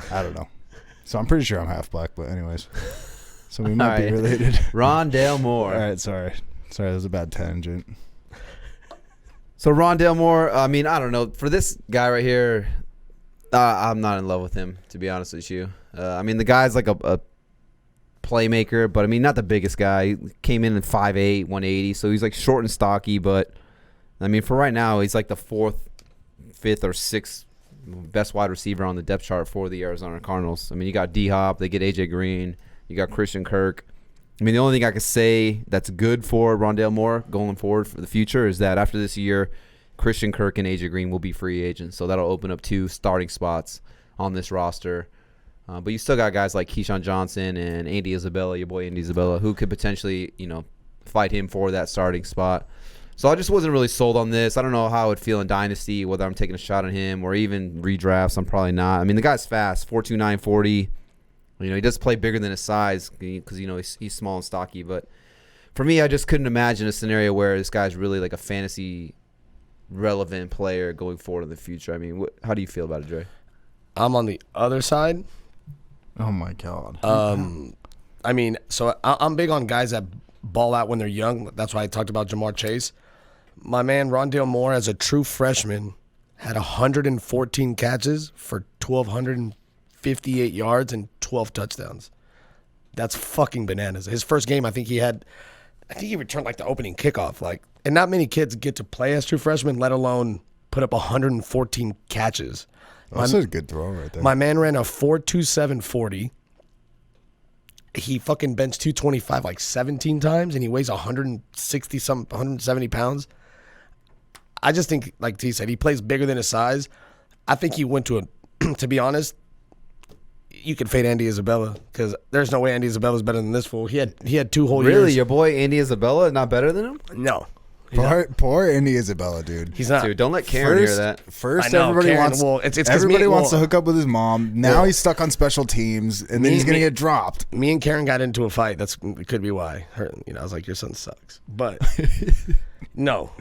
I don't know. So I'm pretty sure I'm half black, but anyways, so we might be related. Rondale Moore. All right, sorry, that was a bad tangent. So Rondale Moore, I mean, I don't know. For this guy right here, I'm not in love with him, to be honest with you. I mean, the guy's like a playmaker, but I mean, not the biggest guy. He came in at 5'8", 180, so he's like short and stocky. But I mean, for right now, he's like the 4th, 5th, or 6th best wide receiver on the depth chart for the Arizona Cardinals. I mean, you got D-Hop, they get AJ Green, you got Christian Kirk. I mean, the only thing I could say that's good for Rondale Moore going forward for the future is that after this year, Christian Kirk and AJ Green will be free agents, so that'll open up 2 starting spots on this roster. But you still got guys like Keyshawn Johnson and Andy Isabella, your boy Andy Isabella, who could potentially, fight him for that starting spot. So I just wasn't really sold on this. I don't know how I would feel in Dynasty, whether I'm taking a shot on him or even redrafts. I'm probably not. I mean, the guy's fast, 4.29 40. He does play bigger than his size because, he's small and stocky. But for me, I just couldn't imagine a scenario where this guy's really like a fantasy relevant player going forward in the future. I mean, how do you feel about it, Dre? I'm on the other side. Oh, my God. I mean, so I'm big on guys that ball out when they're young. That's why I talked about Jamarr Chase. My man Rondale Moore, as a true freshman, had 114 catches for 1,258 yards and 12 touchdowns. That's fucking bananas. His first game, I think he returned like the opening kickoff. And not many kids get to play as true freshmen, let alone put up 114 catches. That's a good throw right there. My man ran a 4.27 40. He fucking benched 225 like 17 times, and he weighs 170 pounds. I just think, like T said, he plays bigger than his size. I think he went to to be honest, you could fade Andy Isabella because there's no way Andy Isabella's better than this fool. He had 2 whole years. Really? Your boy Andy Isabella not better than him? No. Poor Andy Isabella, dude. He's not. Dude, don't let Karen hear that. First, everybody wants to hook up with his mom. Now he's stuck on special teams, and then he's going to get dropped. Me and Karen got into a fight. It could be why. I was like, your son sucks. But no,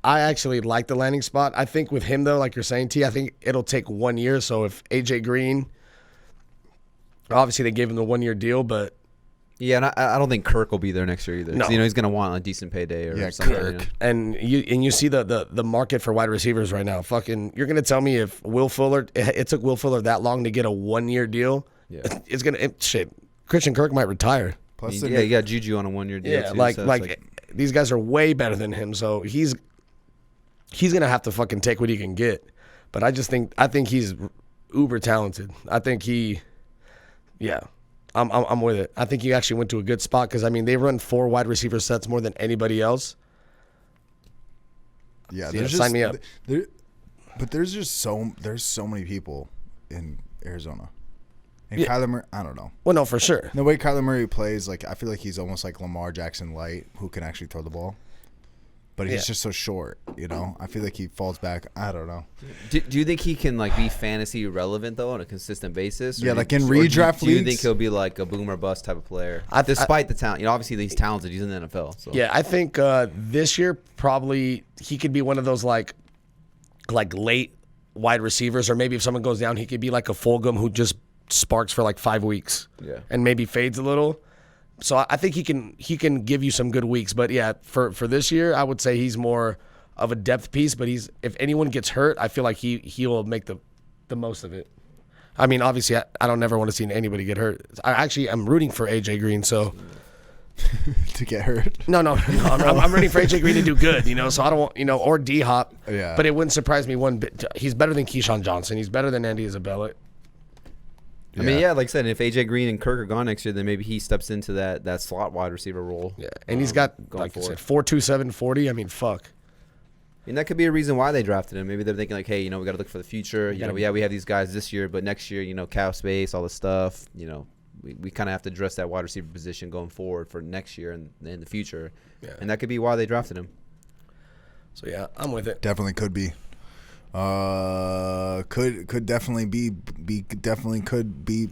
I actually like the landing spot. I think with him, though, like you're saying, T, I think it'll take 1 year. So if AJ Green, obviously they gave him the 1 year deal, but. Yeah, and I don't think Kirk will be there next year either. No. He's going to want a decent payday or something. Kirk. And you see the market for wide receivers right now. Fucking, you're going to tell me if Will Fuller, it took Will Fuller that long to get a 1 year deal? Yeah. It's going to, shit, Christian Kirk might retire. Plus, you got Juju on a 1 year deal. Yeah, too, like these guys are way better than him. So he's going to have to fucking take what he can get. But I think he's uber talented. I think I'm with it. I think he actually went to a good spot because, I mean, they run 4 wide receiver sets more than anybody else. Yeah, sign me up. But there's so many people in Arizona. And Kyler Murray, I don't know. Well, no, for sure. The way Kyler Murray plays, I feel like he's almost like Lamar Jackson light, who can actually throw the ball. But he's just so short, I feel like he falls back. I don't know. Do you think he can be fantasy relevant though on a consistent basis? Yeah, in redraft leagues. Do you think he'll be like a boom or bust type of player, despite the talent? Obviously he's talented. He's in the NFL. So. Yeah, I think this year probably he could be one of those like late wide receivers, or maybe if someone goes down, he could be like a Fulgham who just sparks for 5 weeks, and maybe fades a little. So I think he can give you some good weeks, but yeah, for this year, I would say he's more of a depth piece. But if anyone gets hurt, I feel like he will make the most of it. I mean, obviously, I don't ever want to see anybody get hurt. I'm rooting for AJ Green, so to get hurt. No, I'm rooting for AJ Green to do good, So I don't want, or D Hop. Yeah. But it wouldn't surprise me one bit. He's better than Keyshawn Johnson. He's better than Andy Isabella. I mean, like I said, if AJ Green and Kirk are gone next year, then maybe he steps into that slot wide receiver role. Yeah, and he's got, like I said, 4.27 40. I mean, fuck. And that could be a reason why they drafted him. Maybe they're thinking hey, we got to look for the future. We have these guys this year, but next year, cap space, all this stuff. we kind of have to address that wide receiver position going forward for next year and in the future. Yeah. And that could be why they drafted him. So, yeah, I'm with it. Definitely could be. Could definitely be definitely could be.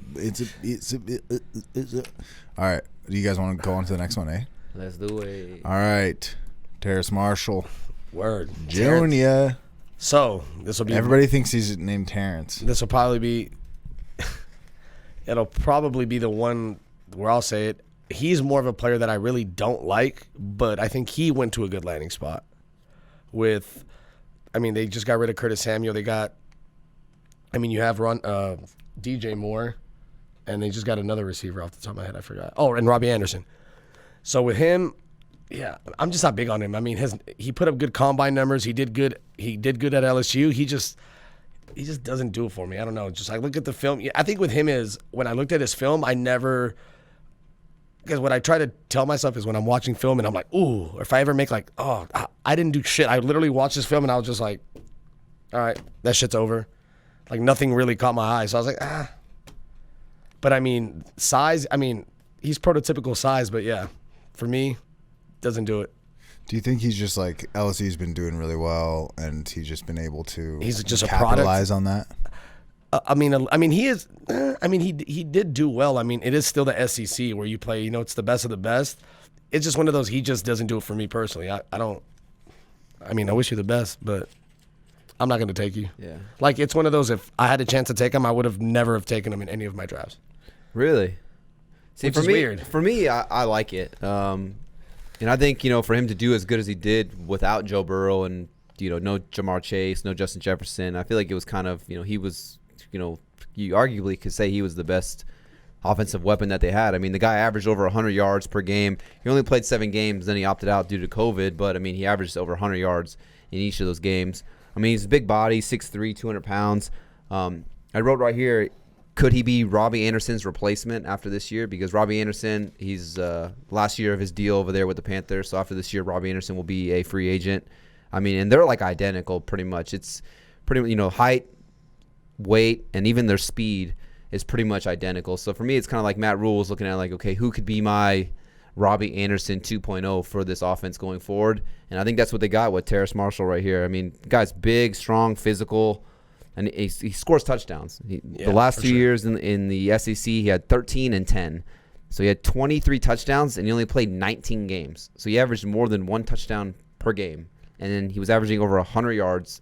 All right. Do you guys want to go on to the next one, eh? Let's do it. All right. Terrace Marshall. Word. Junior. So, this will be. Everybody thinks he's named Terrence. This will probably be. It'll probably be the one where I'll say it. He's more of a player that I really don't like, but I think he went to a good landing spot. They just got rid of Curtis Samuel. They got, you have DJ Moore, and they just got another receiver off the top of my head. I forgot. Oh, and Robbie Anderson. So with him, yeah, I'm just not big on him. He put up good combine numbers. He did good. He did good at LSU. He just doesn't do it for me. I don't know. Just I look at the film. I think with him is when I looked at his film, because what I try to tell myself is when I'm watching film and I'm like, ooh, or if I ever make I didn't do shit. I literally watched this film and I was just like, all right, that shit's over. Like nothing really caught my eye. So I was like, But size, he's prototypical size, but yeah, for me, doesn't do it. Do you think he's just like LSU's been doing really well and he's just been able to he's just capitalize on that? He is. He did do well. It is still the SEC where you play. It's the best of the best. It's just one of those. He just doesn't do it for me personally. I don't. I wish you the best, but I'm not going to take you. Yeah. Like it's one of those. If I had a chance to take him, I would have never have taken him in any of my drafts. Really? See, Which is weird. For me, I like it. And I think for him to do as good as he did without Joe Burrow and no Jamarr Chase, no Justin Jefferson, I feel like it was kind of he was. You arguably could say he was the best offensive weapon that they had. The guy averaged over 100 yards per game. He only played 7 games, then he opted out due to COVID, but, he averaged over 100 yards in each of those games. He's a big body, 6'3", 200 pounds. I wrote right here, could he be Robbie Anderson's replacement after this year? Because Robbie Anderson, he's last year of his deal over there with the Panthers, so after this year, Robbie Anderson will be a free agent. And they're like identical pretty much. It's pretty, height, weight, and even their speed is pretty much identical. So for me, it's kind of like Matt Rule's looking at okay, who could be my Robbie Anderson 2.0 for this offense going forward? And I think that's what they got with Terrace Marshall right here. The guy's big, strong, physical, and he scores touchdowns. The last 2 years in the SEC, he had 13 and 10. So he had 23 touchdowns, and he only played 19 games. So he averaged more than 1 touchdown per game. And then he was averaging over 100 yards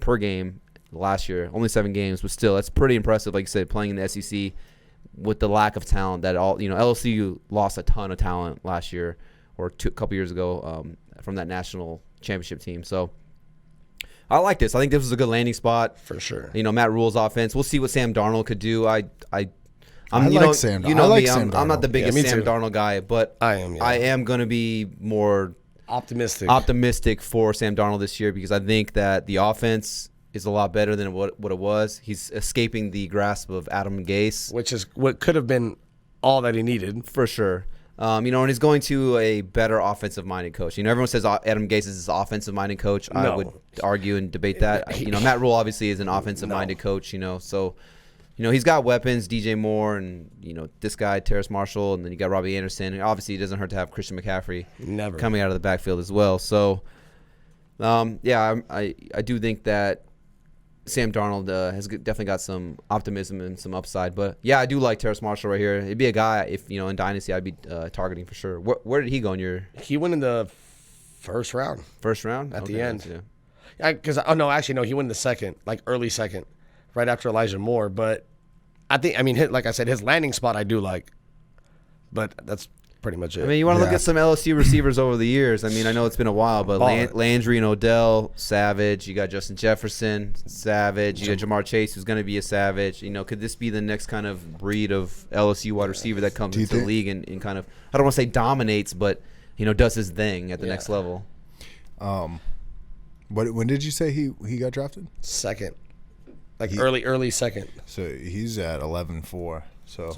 per game last year, only 7 games, but still, that's pretty impressive. Like you said, playing in the SEC with the lack of talent that LSU lost a ton of talent last year or a couple years ago from that national championship team. So I like this. I think this was a good landing spot for sure. Matt Rule's offense. We'll see what Sam Darnold could do. I like Sam. You know like me. Sam Darnold. I'm not the biggest Sam Darnold guy, but I am. Yeah. I am going to be more optimistic for Sam Darnold this year because I think that the offense is a lot better than what it was. He's escaping the grasp of Adam Gase, which is what could have been all that he needed for sure. And he's going to a better offensive-minded coach. Everyone says Adam Gase is an offensive-minded coach. No. I would argue and debate that. Matt Rule obviously is an offensive-minded coach. So he's got weapons, DJ Moore, and this guy Terrace Marshall, and then you got Robbie Anderson. And obviously, it doesn't hurt to have Christian McCaffrey coming out of the backfield as well. So, I do think that Sam Darnold has definitely got some optimism and some upside. But, yeah, I do like Terrace Marshall right here. It'd be a guy, if in Dynasty, I'd be targeting for sure. Where did he go in your – He went in the first round. First round? At the end. Yeah. He went in the second, early second, right after Elijah Moore. But I think, like I said, his landing spot I do like. But that's pretty much it. You want to look at some LSU receivers over the years. I know it's been a while, but Landry and Odell, Savage. You got Justin Jefferson, Savage. You got Jamarr Chase, who's going to be a Savage. Could this be the next kind of breed of LSU wide receiver that comes into the league and kind of, I don't want to say dominates, but, does his thing at the next level? When did you say he got drafted? Second. Early second. So he's at 11-4. So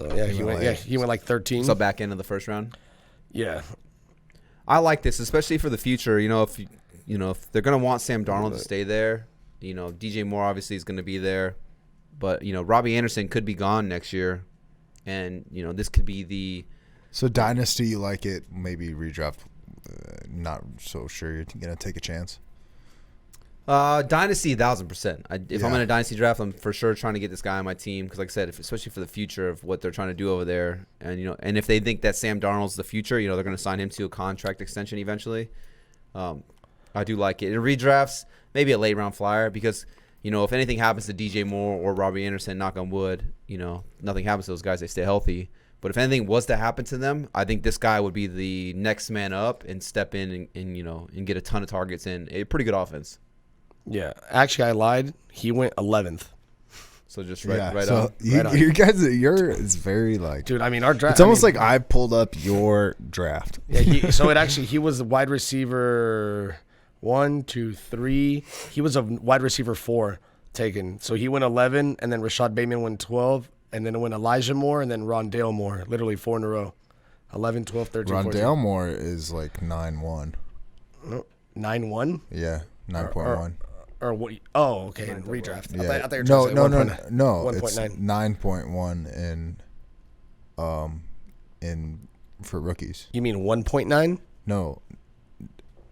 he went 13. So back end of the first round. Yeah, I like this, especially for the future. If they're gonna want Sam Darnold to stay there, DJ Moore obviously is gonna be there, but Robbie Anderson could be gone next year. and this could be the. So Dynasty, you like it? Maybe redraft. Not so sure you're gonna take a chance. Dynasty, 1,000%. If I'm in a dynasty draft, I'm for sure trying to get this guy on my team because, like I said, especially for the future of what they're trying to do over there, and and if they think that Sam Darnold's the future, they're going to sign him to a contract extension eventually. I do like it. In redrafts, maybe a late round flyer because if anything happens to DJ Moore or Robbie Anderson, knock on wood, nothing happens to those guys. They stay healthy. But if anything was to happen to them, I think this guy would be the next man up and step in and get a ton of targets in a pretty good offense. Yeah, actually, I lied. He went 11th. So just right so on. You guys, it's very like, dude. I mean, our draft. It's almost like I pulled up your draft. Yeah. He was a wide receiver 1, 2, 3. He was a wide receiver 4 taken. So he went 11, and then Rashod Bateman went 12, and then it went Elijah Moore, and then Rondale Moore. Literally 4 in a row. 11, 12, 13, 14. Rondale Moore is like 9-1. 9-1. Yeah, 9.1. Or what? Oh, okay. In redraft. Yeah. I thought you were trying to say no. 1.9. It's 9.1 in for rookies. You mean 1.9? No.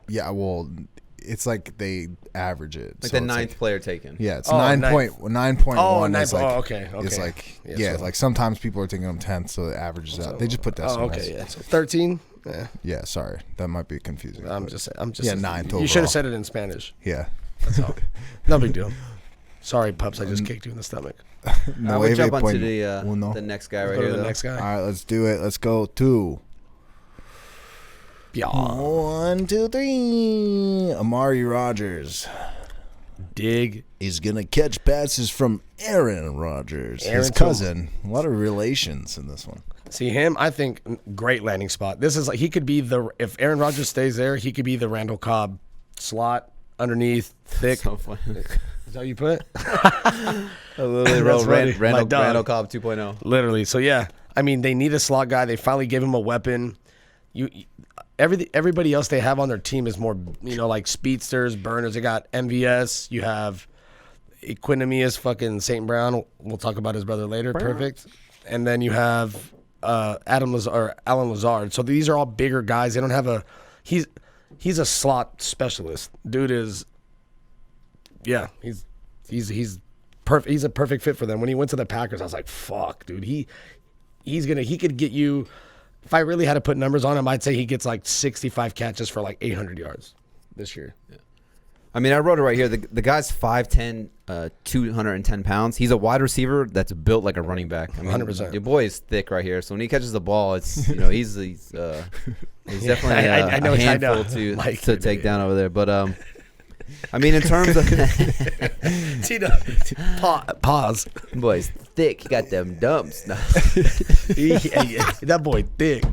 Yeah, well, it's like they average it. Like the ninth player taken. Yeah, it's 9.1 Oh, is like okay. It's like like sometimes people are taking them 10th, so it averages out. They just put that. Oh, okay. Yeah. So 13. Yeah. Yeah. Sorry, that might be confusing. I'm just. Yeah, 9th. You should have said it in Spanish. Yeah. That's all. No big deal. Sorry, pups. I just kicked you in the stomach. I would jump onto the next guy right here. The next guy. All right, let's do it. Let's go to. Yeah. 1, 2, 3. Amari Rodgers. Dig. He's gonna catch passes from Aaron Rodgers, Aaron his cousin. A lot of relations in this one. See him, I think great landing spot. This is like he could be if Aaron Rodgers stays there, he could be the Randall Cobb slot underneath, thick. So funny. Is that what you put? I literally wrote Randall Cobb 2.0. Literally. So yeah, I mean they need a slot guy. They finally gave him a weapon. Everybody else they have on their team is more like speedsters, burners. They got MVS. You have Equinemius, fucking St. Brown. We'll talk about his brother later. Perfect. And then you have Alan Lazard. So these are all bigger guys. They don't have a he's a slot specialist. Dude is he's perfect. He's a perfect fit for them. When he went to the Packers, I was like, fuck, dude. He could get you. If I really had to put numbers on him, I'd say he gets like 65 catches for like 800 yards this year. Yeah. I mean, I wrote it right here. The guy's 5'10", 210 pounds. He's a wide receiver that's built like a running back. I mean, 100%. Your boy is thick right here. So when he catches the ball, it's he's definitely a handful to take down over there. But I mean, in terms of pause. Boy's thick. He got them dumps. That boy thick.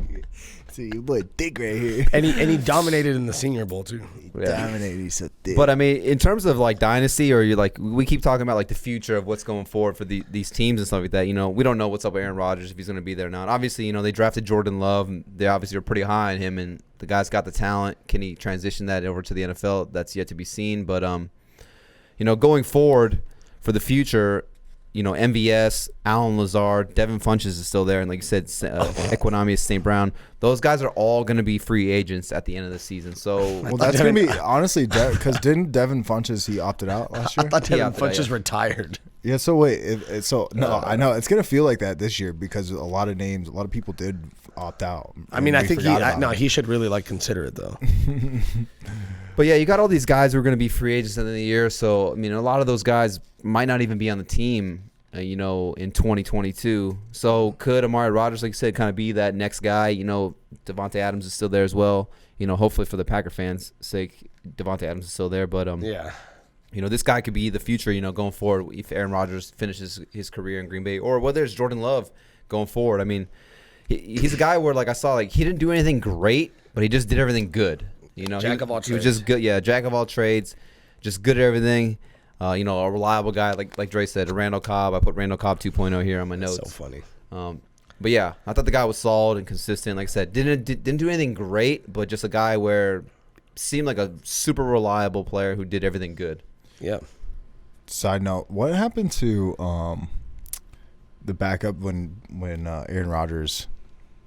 See, your boy thick right here. And he dominated in the Senior Bowl too. Dominated. He's so thick. But I mean, in terms of like dynasty, or we keep talking about like the future of what's going forward for these teams and stuff like that. We don't know what's up with Aaron Rodgers, if he's going to be there or not. Obviously, they drafted Jordan Love. And they obviously are pretty high on him, and the guy's got the talent. Can he transition that over to the NFL? That's yet to be seen. But going forward for the future, MVS, Alan Lazard, Devin Funches is still there, and like you said, Equinemius, St. Brown. Those guys are all going to be free agents at the end of the season. So, well, that's going to be honestly because didn't Devin Funches he opted out last year? I thought Devin Funches retired. Yeah. So wait. I know it's going to feel like that this year because a lot of people did opt out. I mean, I think he should really consider it though. But yeah, you got all these guys who are going to be free agents at the end of the year. So I mean, a lot of those guys might not even be on the team. In 2022. So could Amari Rodgers, like you said, kind of be that next guy? Devonta Adams is still there as well. Hopefully for the Packer fans' sake, Devonta Adams is still there. But this guy could be the future. Going forward, if Aaron Rodgers finishes his career in Green Bay, or whether it's Jordan Love going forward. I mean, he's a guy where I saw he didn't do anything great, but he just did everything good. Jack of all trades. He was just good. Yeah, jack of all trades, just good at everything. A reliable guy, like Dre said, a Randall Cobb. I put Randall Cobb 2.0 here on my notes. So funny. But yeah, I thought the guy was solid and consistent. Like I said, didn't do anything great, but just a guy where seemed like a super reliable player who did everything good. Yeah. Side note: what happened to the backup when Aaron Rodgers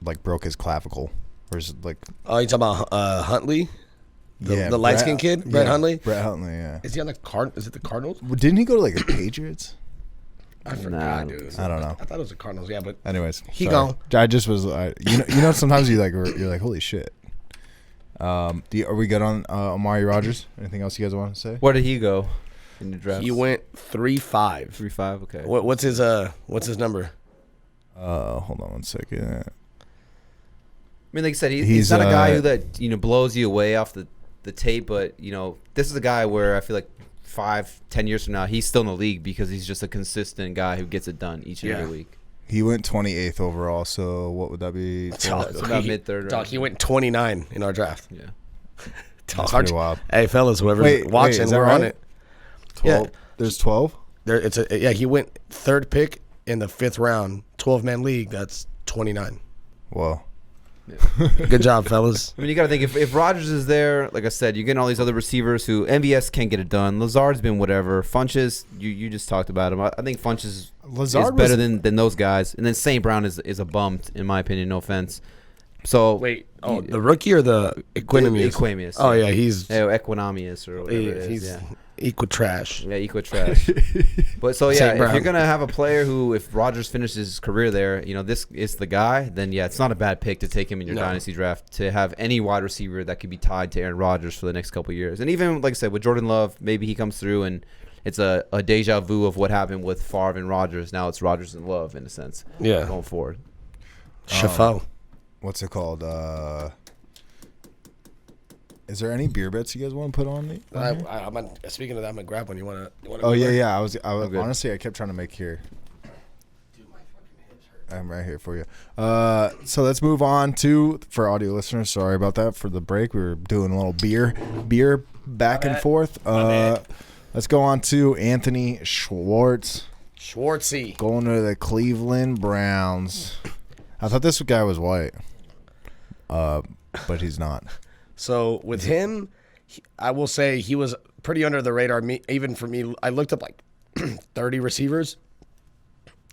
like broke his clavicle, or is it like? Oh, you talking about Huntley? The light skinned kid, Brett Huntley. Brett Huntley, yeah. Is he on the Is it the Cardinals? Well, didn't he go to like the Patriots? I forgot, dude. I don't know. I thought it was the Cardinals. Yeah, but anyways, he gone. I just was, you know, sometimes you're like, holy shit. Are we good on Amari Rodgers? Anything else you guys want to say? Where did he go in the draft? He went 3-5. 3-5. Okay. What's his number? Hold on one second. I mean, like I said, he's not a guy who that blows you away off the tape, but this is a guy where I feel like 5-10 years from now he's still in the league because he's just a consistent guy who gets it done each and every week. He went 28th overall, so what would that be? It's about mid-third. Dog, he went 29 in our draft. Yeah. That's pretty wild. Hey, fellas, whoever's watching, we're on it. 12? Yeah. There's 12? He went third pick in the 5th round, 12-man league. That's 29. Whoa. Yeah. Good job, fellas. I mean, you got to think if Rodgers is there, like I said, you're getting all these other receivers who MVS can't get it done. Lazard's been whatever. Funches, you just talked about him. I think Funches is better than those guys. And then St. Brown is a bum, in my opinion. No offense. So wait, the rookie or the Equinemius? Equinemius. Oh yeah, he's Equinemius or whatever it is. He's equal trash. Yeah, equal trash. But so yeah, if you're gonna have a player who, if Rodgers finishes his career there, this is the guy. Then yeah, it's not a bad pick to take him in your dynasty draft to have any wide receiver that could be tied to Aaron Rodgers for the next couple of years. And even like I said, with Jordan Love, maybe he comes through and it's a deja vu of what happened with Favre and Rodgers. Now it's Rodgers and Love in a sense. Yeah, going forward. Chapeau. What's it called? Is there any beer bets you guys want to put on me? Speaking of that, I'm gonna grab one. You wanna oh yeah. I was honestly, I kept trying to make here. Dude, my fucking hips hurt. I'm right here for you. So let's move on for audio listeners. Sorry about that for the break. We were doing a little beer back and forth. Let's go on to Anthony Schwartz. Schwartzy going to the Cleveland Browns. I thought this guy was white. But he's not. So with him, I will say he was pretty under the radar. Even for me, I looked up like 30 receivers.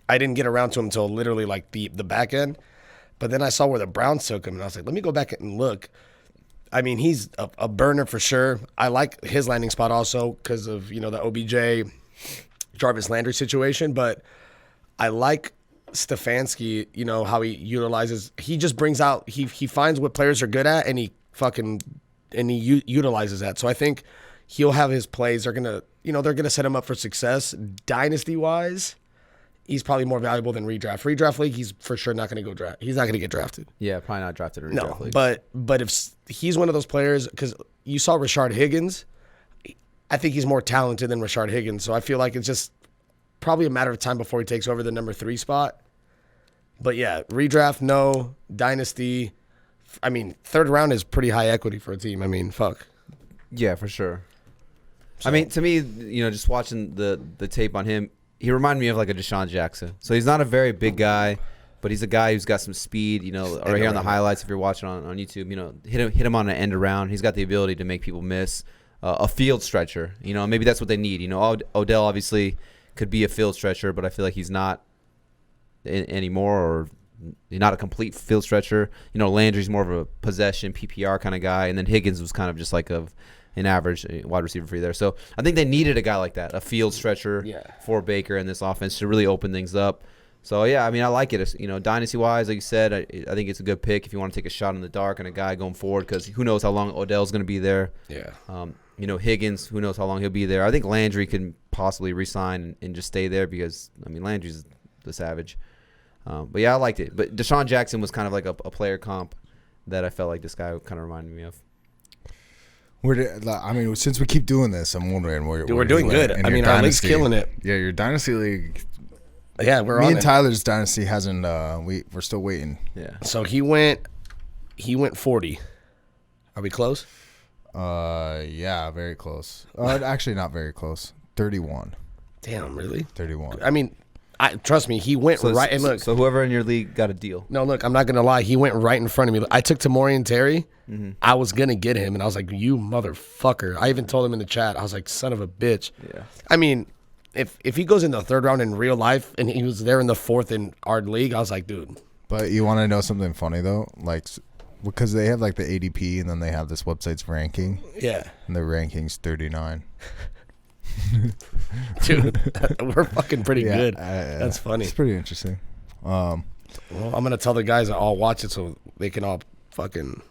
I didn't get around to him until literally like the back end. But then I saw where the Browns took him, and I was like, let me go back and look. I mean, he's a burner for sure. I like his landing spot also because of the OBJ, Jarvis Landry situation. But I like Stefanski, how he utilizes. He just brings out. He finds what players are good at, and he utilizes that. So I think he'll have his plays. They're gonna set him up for success. Dynasty wise, he's probably more valuable than redraft. Redraft league, he's for sure not gonna go draft. He's not gonna get drafted. Yeah, probably not drafted in redraft league. But if he's one of those players, because you saw Rashod Higgins, I think he's more talented than Rashod Higgins. So I feel like it's just probably a matter of time before he takes over the number 3 spot. But yeah, redraft, no. Dynasty, I mean, 3rd round is pretty high equity for a team. I mean, fuck. Yeah, for sure. So, I mean, to me, just watching the tape on him, he reminded me of like a Deshaun Jackson. So he's not a very big guy, but he's a guy who's got some speed. Right here on the highlights, if you're watching on YouTube, hit him on an end around. He's got the ability to make people miss. A field stretcher. Maybe that's what they need. Odell obviously could be a field stretcher, but I feel like he's not anymore, or not a complete field stretcher. Landry's more of a possession PPR kind of guy, and then Higgins was kind of just like an average wide receiver for you there. So I think they needed a guy like that, a field stretcher for Baker in this offense to really open things up. So yeah, I mean, I like it. Dynasty wise, like you said, I think it's a good pick if you want to take a shot in the dark on a guy going forward, because who knows how long Odell's going to be there. Yeah. Higgins, who knows how long he'll be there. I think Landry can possibly re-sign and just stay there because Landry's the savage. But yeah, I liked it. But Deshaun Jackson was kind of like a player comp that I felt like this guy kind of reminded me of. Since we keep doing this, I'm wondering where we're doing good. I mean, our league's killing it. Yeah, your dynasty league. Yeah, we're on it. Me and Tyler's dynasty hasn't. We're still waiting. Yeah. So he went 40. Are we close? Yeah, very close. Actually, not very close. 31. Damn, really? 31. I mean, trust me, he went right. And look, so whoever in your league got a deal. No, look, I'm not gonna lie. He went right in front of me. I took Tamori Terry. Mm-hmm. I was gonna get him, and I was like, "You motherfucker!" I even told him in the chat. I was like, "Son of a bitch." Yeah. I mean, if he goes in the third round in real life and he was there in the fourth in our league, I was like, dude. But you want to know something funny though? Like, because they have like the ADP and then they have this website's ranking. Yeah. And the ranking's 39. Dude, we're fucking pretty good. That's funny. It's pretty interesting. Well, I'm gonna tell the guys that all watch it so they can all fucking.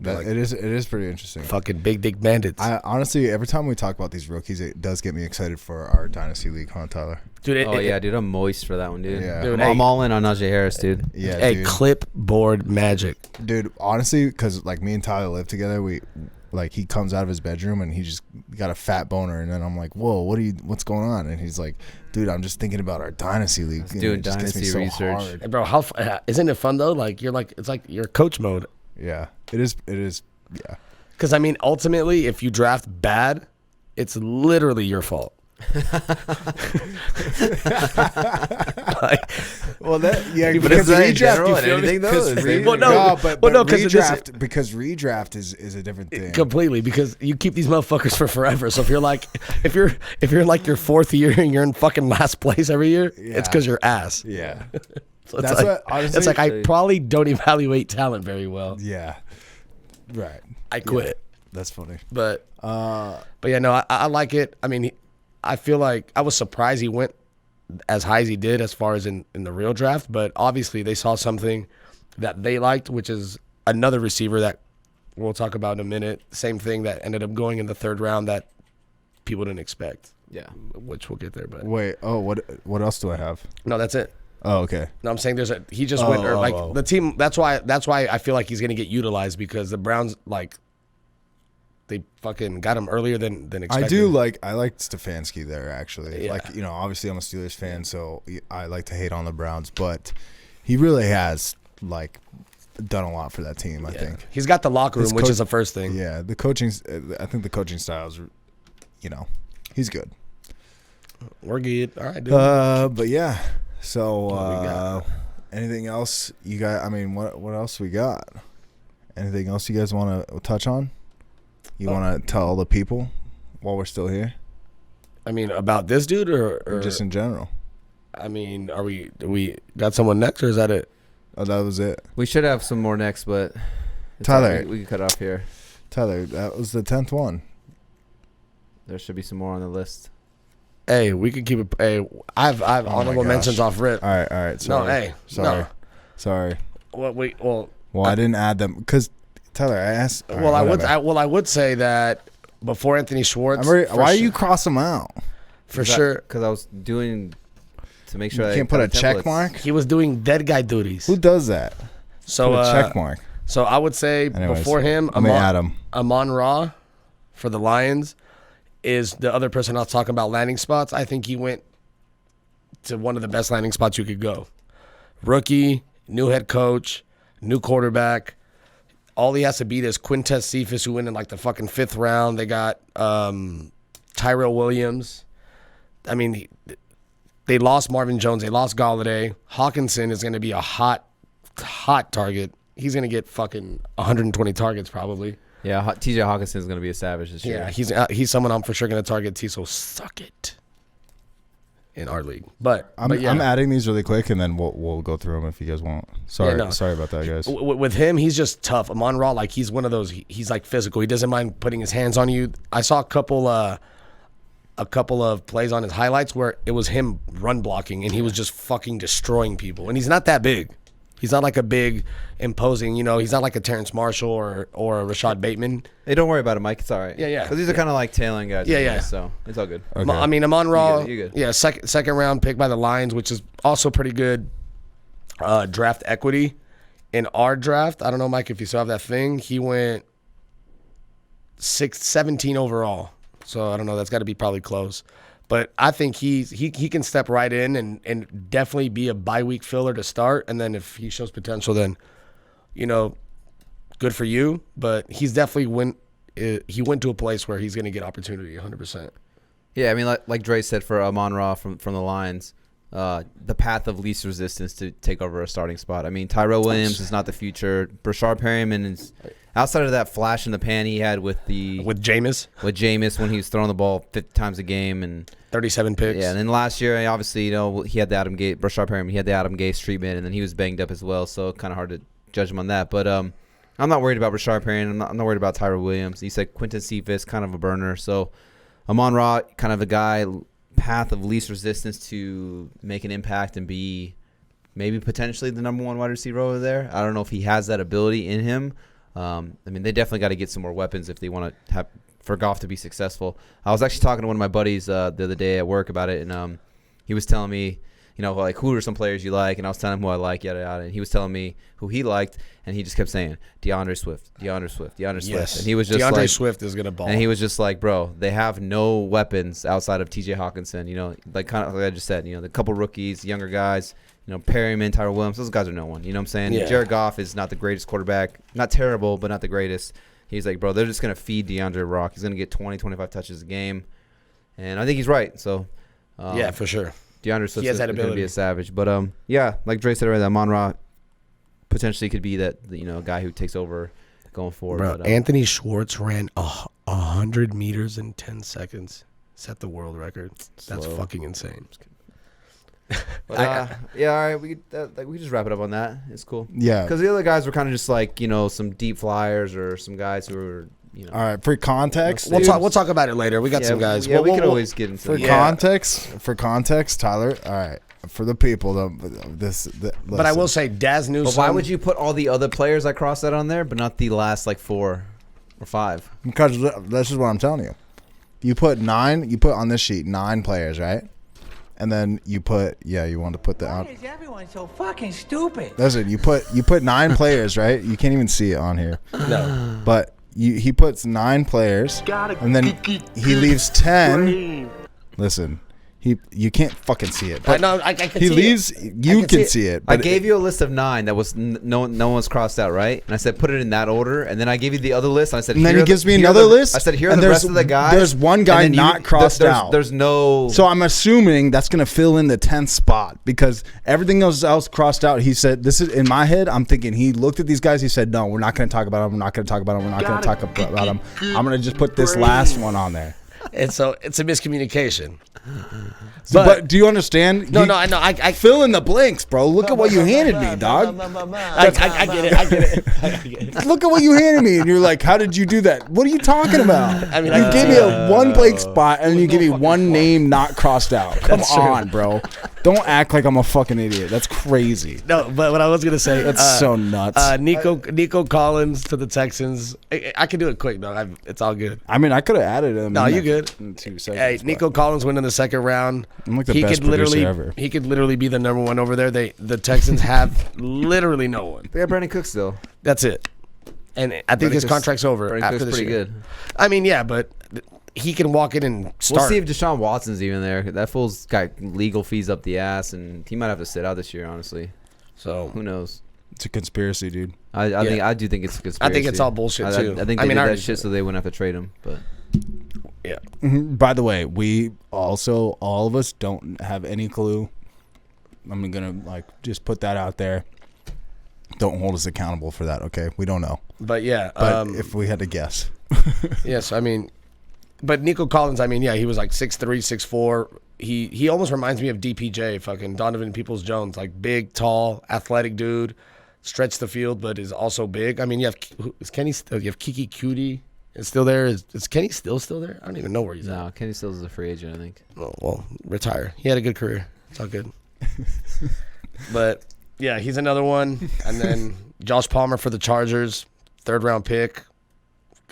It is pretty interesting. Fucking big dick bandits. I honestly, every time we talk about these rookies, it does get me excited for our Dynasty League, huh, Tyler? Dude, dude, I'm moist for that one, dude. Yeah. Dude, I'm all in on Najee Harris, dude. Yeah, hey, dude. clipboard magic. Dude, honestly, because like me and Tyler live together, he comes out of his bedroom and he just got a fat boner, and then I'm like, whoa, what's going on? And he's like, dude, I'm just thinking about our Dynasty League. Doing Dynasty research. Hey, bro, isn't it fun though? Like it's like you're coach mode. Yeah, it is. Yeah. Because I mean, ultimately, if you draft bad, it's literally your fault. Well, that yeah, but because it's in redraft, general you and feel everything, me? though, 'Cause is re- it? Well, no, but well, no, 'cause because redraft is a different thing. Completely, because you keep these motherfuckers for forever. So if you're like, if you're like your fourth year and you're in fucking last place every year, it's because you're ass. Yeah, So it's that's like, what honestly. it's like I probably don't evaluate talent very well. Yeah, right. I quit. Yeah, that's funny. But yeah, no, I like it. I mean, I feel like I was surprised he went as high as he did as far as in the real draft. But obviously they saw something that they liked, which is another receiver that we'll talk about in a minute. Same thing that ended up going in the third round that people didn't expect. Yeah. Which we'll get there. But Wait, what else do I have? no, that's it. Oh, okay. No, I'm saying he just went the team. That's why I feel like he's gonna get utilized because the Browns they fucking got him earlier than expected. I like Stefanski there actually. Yeah. Like, obviously I'm a Steelers fan, so I like to hate on the Browns, but he really has done a lot for that team. I think he's got the locker room, which is the first thing. Yeah, the coaching. I think the coaching styles, he's good. We're good. All right, dude. But yeah. So we got? anything else you got? I mean, what else we got? Anything else you guys want to touch on? You want to tell the people while we're still here? I mean, about this dude or just in general? I mean, do we got someone next or is that it? Oh, that was it. We should have some more next, but Tyler, right. We can cut off here. Tyler, that was the 10th one. There should be some more on the list. Hey, we could keep it. Hey, I've honorable mentions off rip. All right. Sorry. No, hey, sorry. Well, I didn't add them because Tyler, I asked. Well, I would say that before Anthony Schwartz. Why you cross them out? For sure, because I was doing to make sure you I can't put a check templates. mark. He was doing dead guy duties. Who does that? So put a check mark. So I would say before him, Amon-Ra for the Lions is the other person I was talking about landing spots. I think he went to one of the best landing spots you could go. Rookie, new head coach, new quarterback. All he has to beat is Quintez Cephas, who went in the fucking 5th round. They got Tyrell Williams. I mean, they lost Marvin Jones. They lost Galladay. Hawkinson is going to be a hot target. He's going to get fucking 120 targets probably. Yeah, T.J. Hawkinson is going to be a savage this year. Yeah, he's someone I'm for sure going to target. So suck it in our league. But I'm adding these really quick, and then we'll go through them if you guys want. Sorry about that, guys. With him, he's just tough. Amon-Ra, he's one of those. He's physical. He doesn't mind putting his hands on you. I saw a couple of plays on his highlights where it was him run blocking, and he was just fucking destroying people. And he's not that big. He's not like a big, imposing, he's not like a Terrace Marshall or a Rashod Bateman. Hey, don't worry about it, Mike. It's all right. Yeah. Because these are kind of like tail end guys. Yeah. So it's all good. Okay. I mean, Amon-Ra, You're good. yeah, second round pick by the Lions, which is also pretty good draft equity. In our draft, I don't know, Mike, if you still have that thing, he went 17 overall. So I don't know, that's got to be probably close. But I think he can step right in and definitely be a bye week filler to start. And then if he shows potential, then, good for you. But he's definitely went to a place where he's going to get opportunity 100%. Yeah, I mean, like Dre said for Amon-Ra from the Lions, the path of least resistance to take over a starting spot. I mean, Tyrell Williams is not the future. Rashod Perryman is outside of that flash in the pan he had with Jameis when he was throwing the ball 50 times a game and 37 picks. Yeah, and then last year, obviously, he had the Rashod Perryman, he had the Adam Gase treatment, and then he was banged up as well, so kind of hard to judge him on that. But I'm not worried about Rashod Perryman. I'm not worried about Tyrell Williams. He said Quinton Cephas, kind of a burner. So Amon-Ra, kind of a guy, path of least resistance to make an impact and be maybe potentially the number one wide receiver over there. I don't know if he has that ability in him. I mean, they definitely got to get some more weapons if they want to have for Goff to be successful. I was actually talking to one of my buddies the other day at work about it, and he was telling me, like, who are some players you like, and I was telling him who I like, yada yada, and he was telling me who he liked, and he just kept saying DeAndre Swift, yes. and he was just DeAndre Swift is gonna ball, and he was just like, bro, they have no weapons outside of T.J. Hawkinson, like kind of like I just said, the couple rookies, younger guys, Perryman, Tyrell Williams, those guys are no one, you know what I'm saying? Yeah. Jared Goff is not the greatest quarterback, not terrible, but not the greatest. He's like, bro, they're just going to feed DeAndre Rock. He's going to get 20, 25 touches a game. And I think he's right. So, yeah, for sure. DeAndre Swift is going to be a savage. But, yeah, like Dre said earlier, Amon-Ra potentially could be that, guy who takes over going forward. Bro, but, Anthony Schwartz ran 100 meters in 10 seconds. Set the world record. That's fucking insane. But, yeah, all right. We could just wrap it up on that. It's cool. Yeah. Because the other guys were kind of just like, some deep flyers or some guys who were, All right. For context, we'll talk about it later. We got some guys. Yeah, we could always get into For context, Tyler. All right. For the people, but I will say, Daz Newsome. But why would you put all the other players I crossed out on there, but not the last 4 or 5? Because this is what I'm telling you. You put on this sheet 9 players, right? And then you put, you want to put the out. Why is everyone so fucking stupid? Listen, you put 9 players, right? You can't even see it on here. No. But he puts 9 players, and then he leaves 10. Listen, you can't fucking see it. But I can he see leaves. It. You can see it. I gave you a list of 9 that was no one's crossed out, right? And I said put it in that order, and then I gave you the other list. And I said, and then he gives me another list. I said here are and the rest of the guys. There's one guy not crossed out. There's no. So I'm assuming that's gonna fill in the 10th spot because everything else crossed out. He said, "This is in my head." I'm thinking he looked at these guys. He said, "No, we're not gonna talk about them. We're not gonna talk about them. We're not gonna talk about them. I'm gonna just put this last one on there." And so it's a miscommunication. But do you understand? No, I know. I fill in the blanks, bro. Look at what you handed me, dog. I get it. Look at what you handed me, and you're like, "How did you do that? What are you talking about?" I mean, you gave me one blank spot, and you give me one name not crossed out. Come on, bro. Don't act like I'm a fucking idiot. That's crazy. No, but what I was gonna say, that's so nuts. Nico Collins to the Texans. I can do it quick though. It's all good. I mean, I could have added him. No, you good. In 2 seconds. Hey, Nico Collins went in the second round. I'm like the best producer ever. He could literally be the number one over there. The Texans have literally no one. They got Brandon Cooks though. That's it. And I think his contract's over Brandon after Cooks this pretty year. Good. I mean, yeah, but he can walk in and start. We'll see if Deshaun Watson's even there. That fool's got legal fees up the ass, and he might have to sit out this year, honestly. So who knows? It's a conspiracy, dude. I do think it's a conspiracy. I think it's all bullshit too. I think they did that shit so they wouldn't have to trade him. But yeah. Mm-hmm. By the way, we also all of us don't have any clue. I'm gonna just put that out there. Don't hold us accountable for that, okay? We don't know. But yeah, but if we had to guess. Yes, I mean, but Nico Collins, I mean, yeah, he was like 6'3", 6'4". He almost reminds me of DPJ, fucking Donovan Peoples-Jones, like big, tall, athletic dude, stretch the field, but is also big. I mean, you have Kiki Cutie is still there. Is Kenny still there? I don't even know where he's at. No, Kenny Stills is a free agent, I think. Oh, well, retire. He had a good career. It's all good. But yeah, he's another one. And then Josh Palmer for the Chargers, 3rd round pick.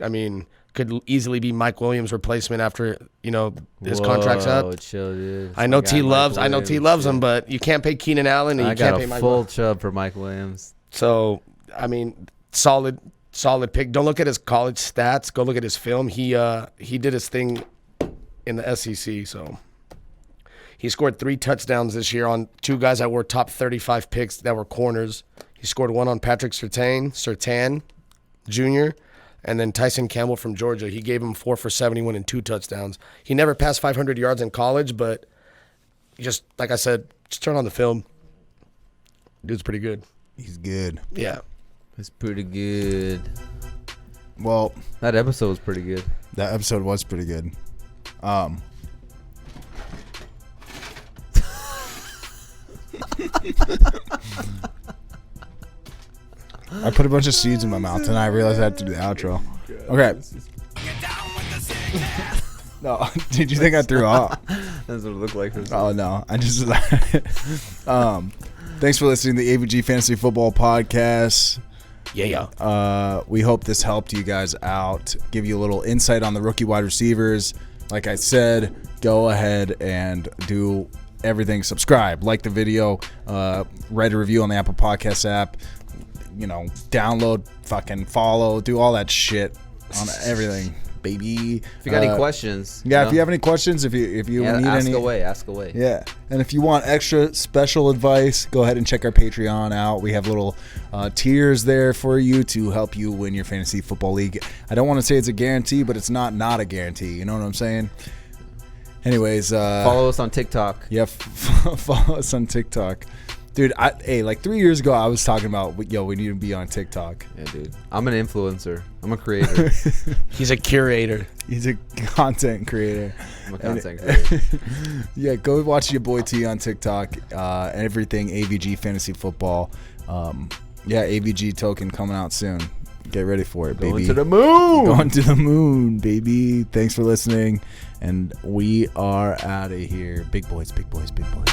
I mean, could easily be Mike Williams' replacement after his contract's up. Chill, dude. I know T loves him, but you can't pay Keenan Allen and you can't pay Mike. I got a full chub for Mike Williams. So I mean, solid pick. Don't look at his college stats. Go look at his film. He did his thing in the SEC. So he scored 3 touchdowns this year on 2 guys that were top 35 picks that were corners. He scored 1 on Patrick Surtain Jr., and then Tyson Campbell from Georgia. He gave him 4 for 71 and 2 touchdowns. He never passed 500 yards in college, but just like I said, Just turn on the film. Dude's pretty good. He's good. Yeah. It's pretty good. Well, That episode was pretty good. that episode was pretty good. I put a bunch of seeds in my mouth and I realized I had to do the outro. Okay. No, did you think I threw up? That's what it looked like. Oh no, I just. Thanks for listening to the AVG Fantasy Football Podcast. Yeah. We hope this helped you guys out, give you a little insight on the rookie wide receivers. Like I said, go ahead and do everything. Subscribe, like the video, write a review on the Apple Podcast app. You know, download, fucking follow, do all that shit on everything, baby. If you got any questions, yeah, if you have any questions, if you need ask any, ask away. Yeah, and if you want extra special advice, go ahead and check our Patreon out. We have little tiers there for you to help you win your fantasy football league. I don't want to say it's a guarantee, but it's not a guarantee. You know what I'm saying? Anyways, follow us on TikTok. Yeah, follow us on TikTok. Dude, like 3 years ago, I was talking about, we need to be on TikTok. Yeah, dude. I'm an influencer. I'm a creator. He's a curator. He's a content creator. I'm a content creator. Yeah, go watch your boy T on TikTok. Everything AVG Fantasy Football. AVG token coming out soon. Get ready for it, baby. Going to the moon. Going to the moon, baby. Thanks for listening. And we are out of here. Big boys, big boys, big boys.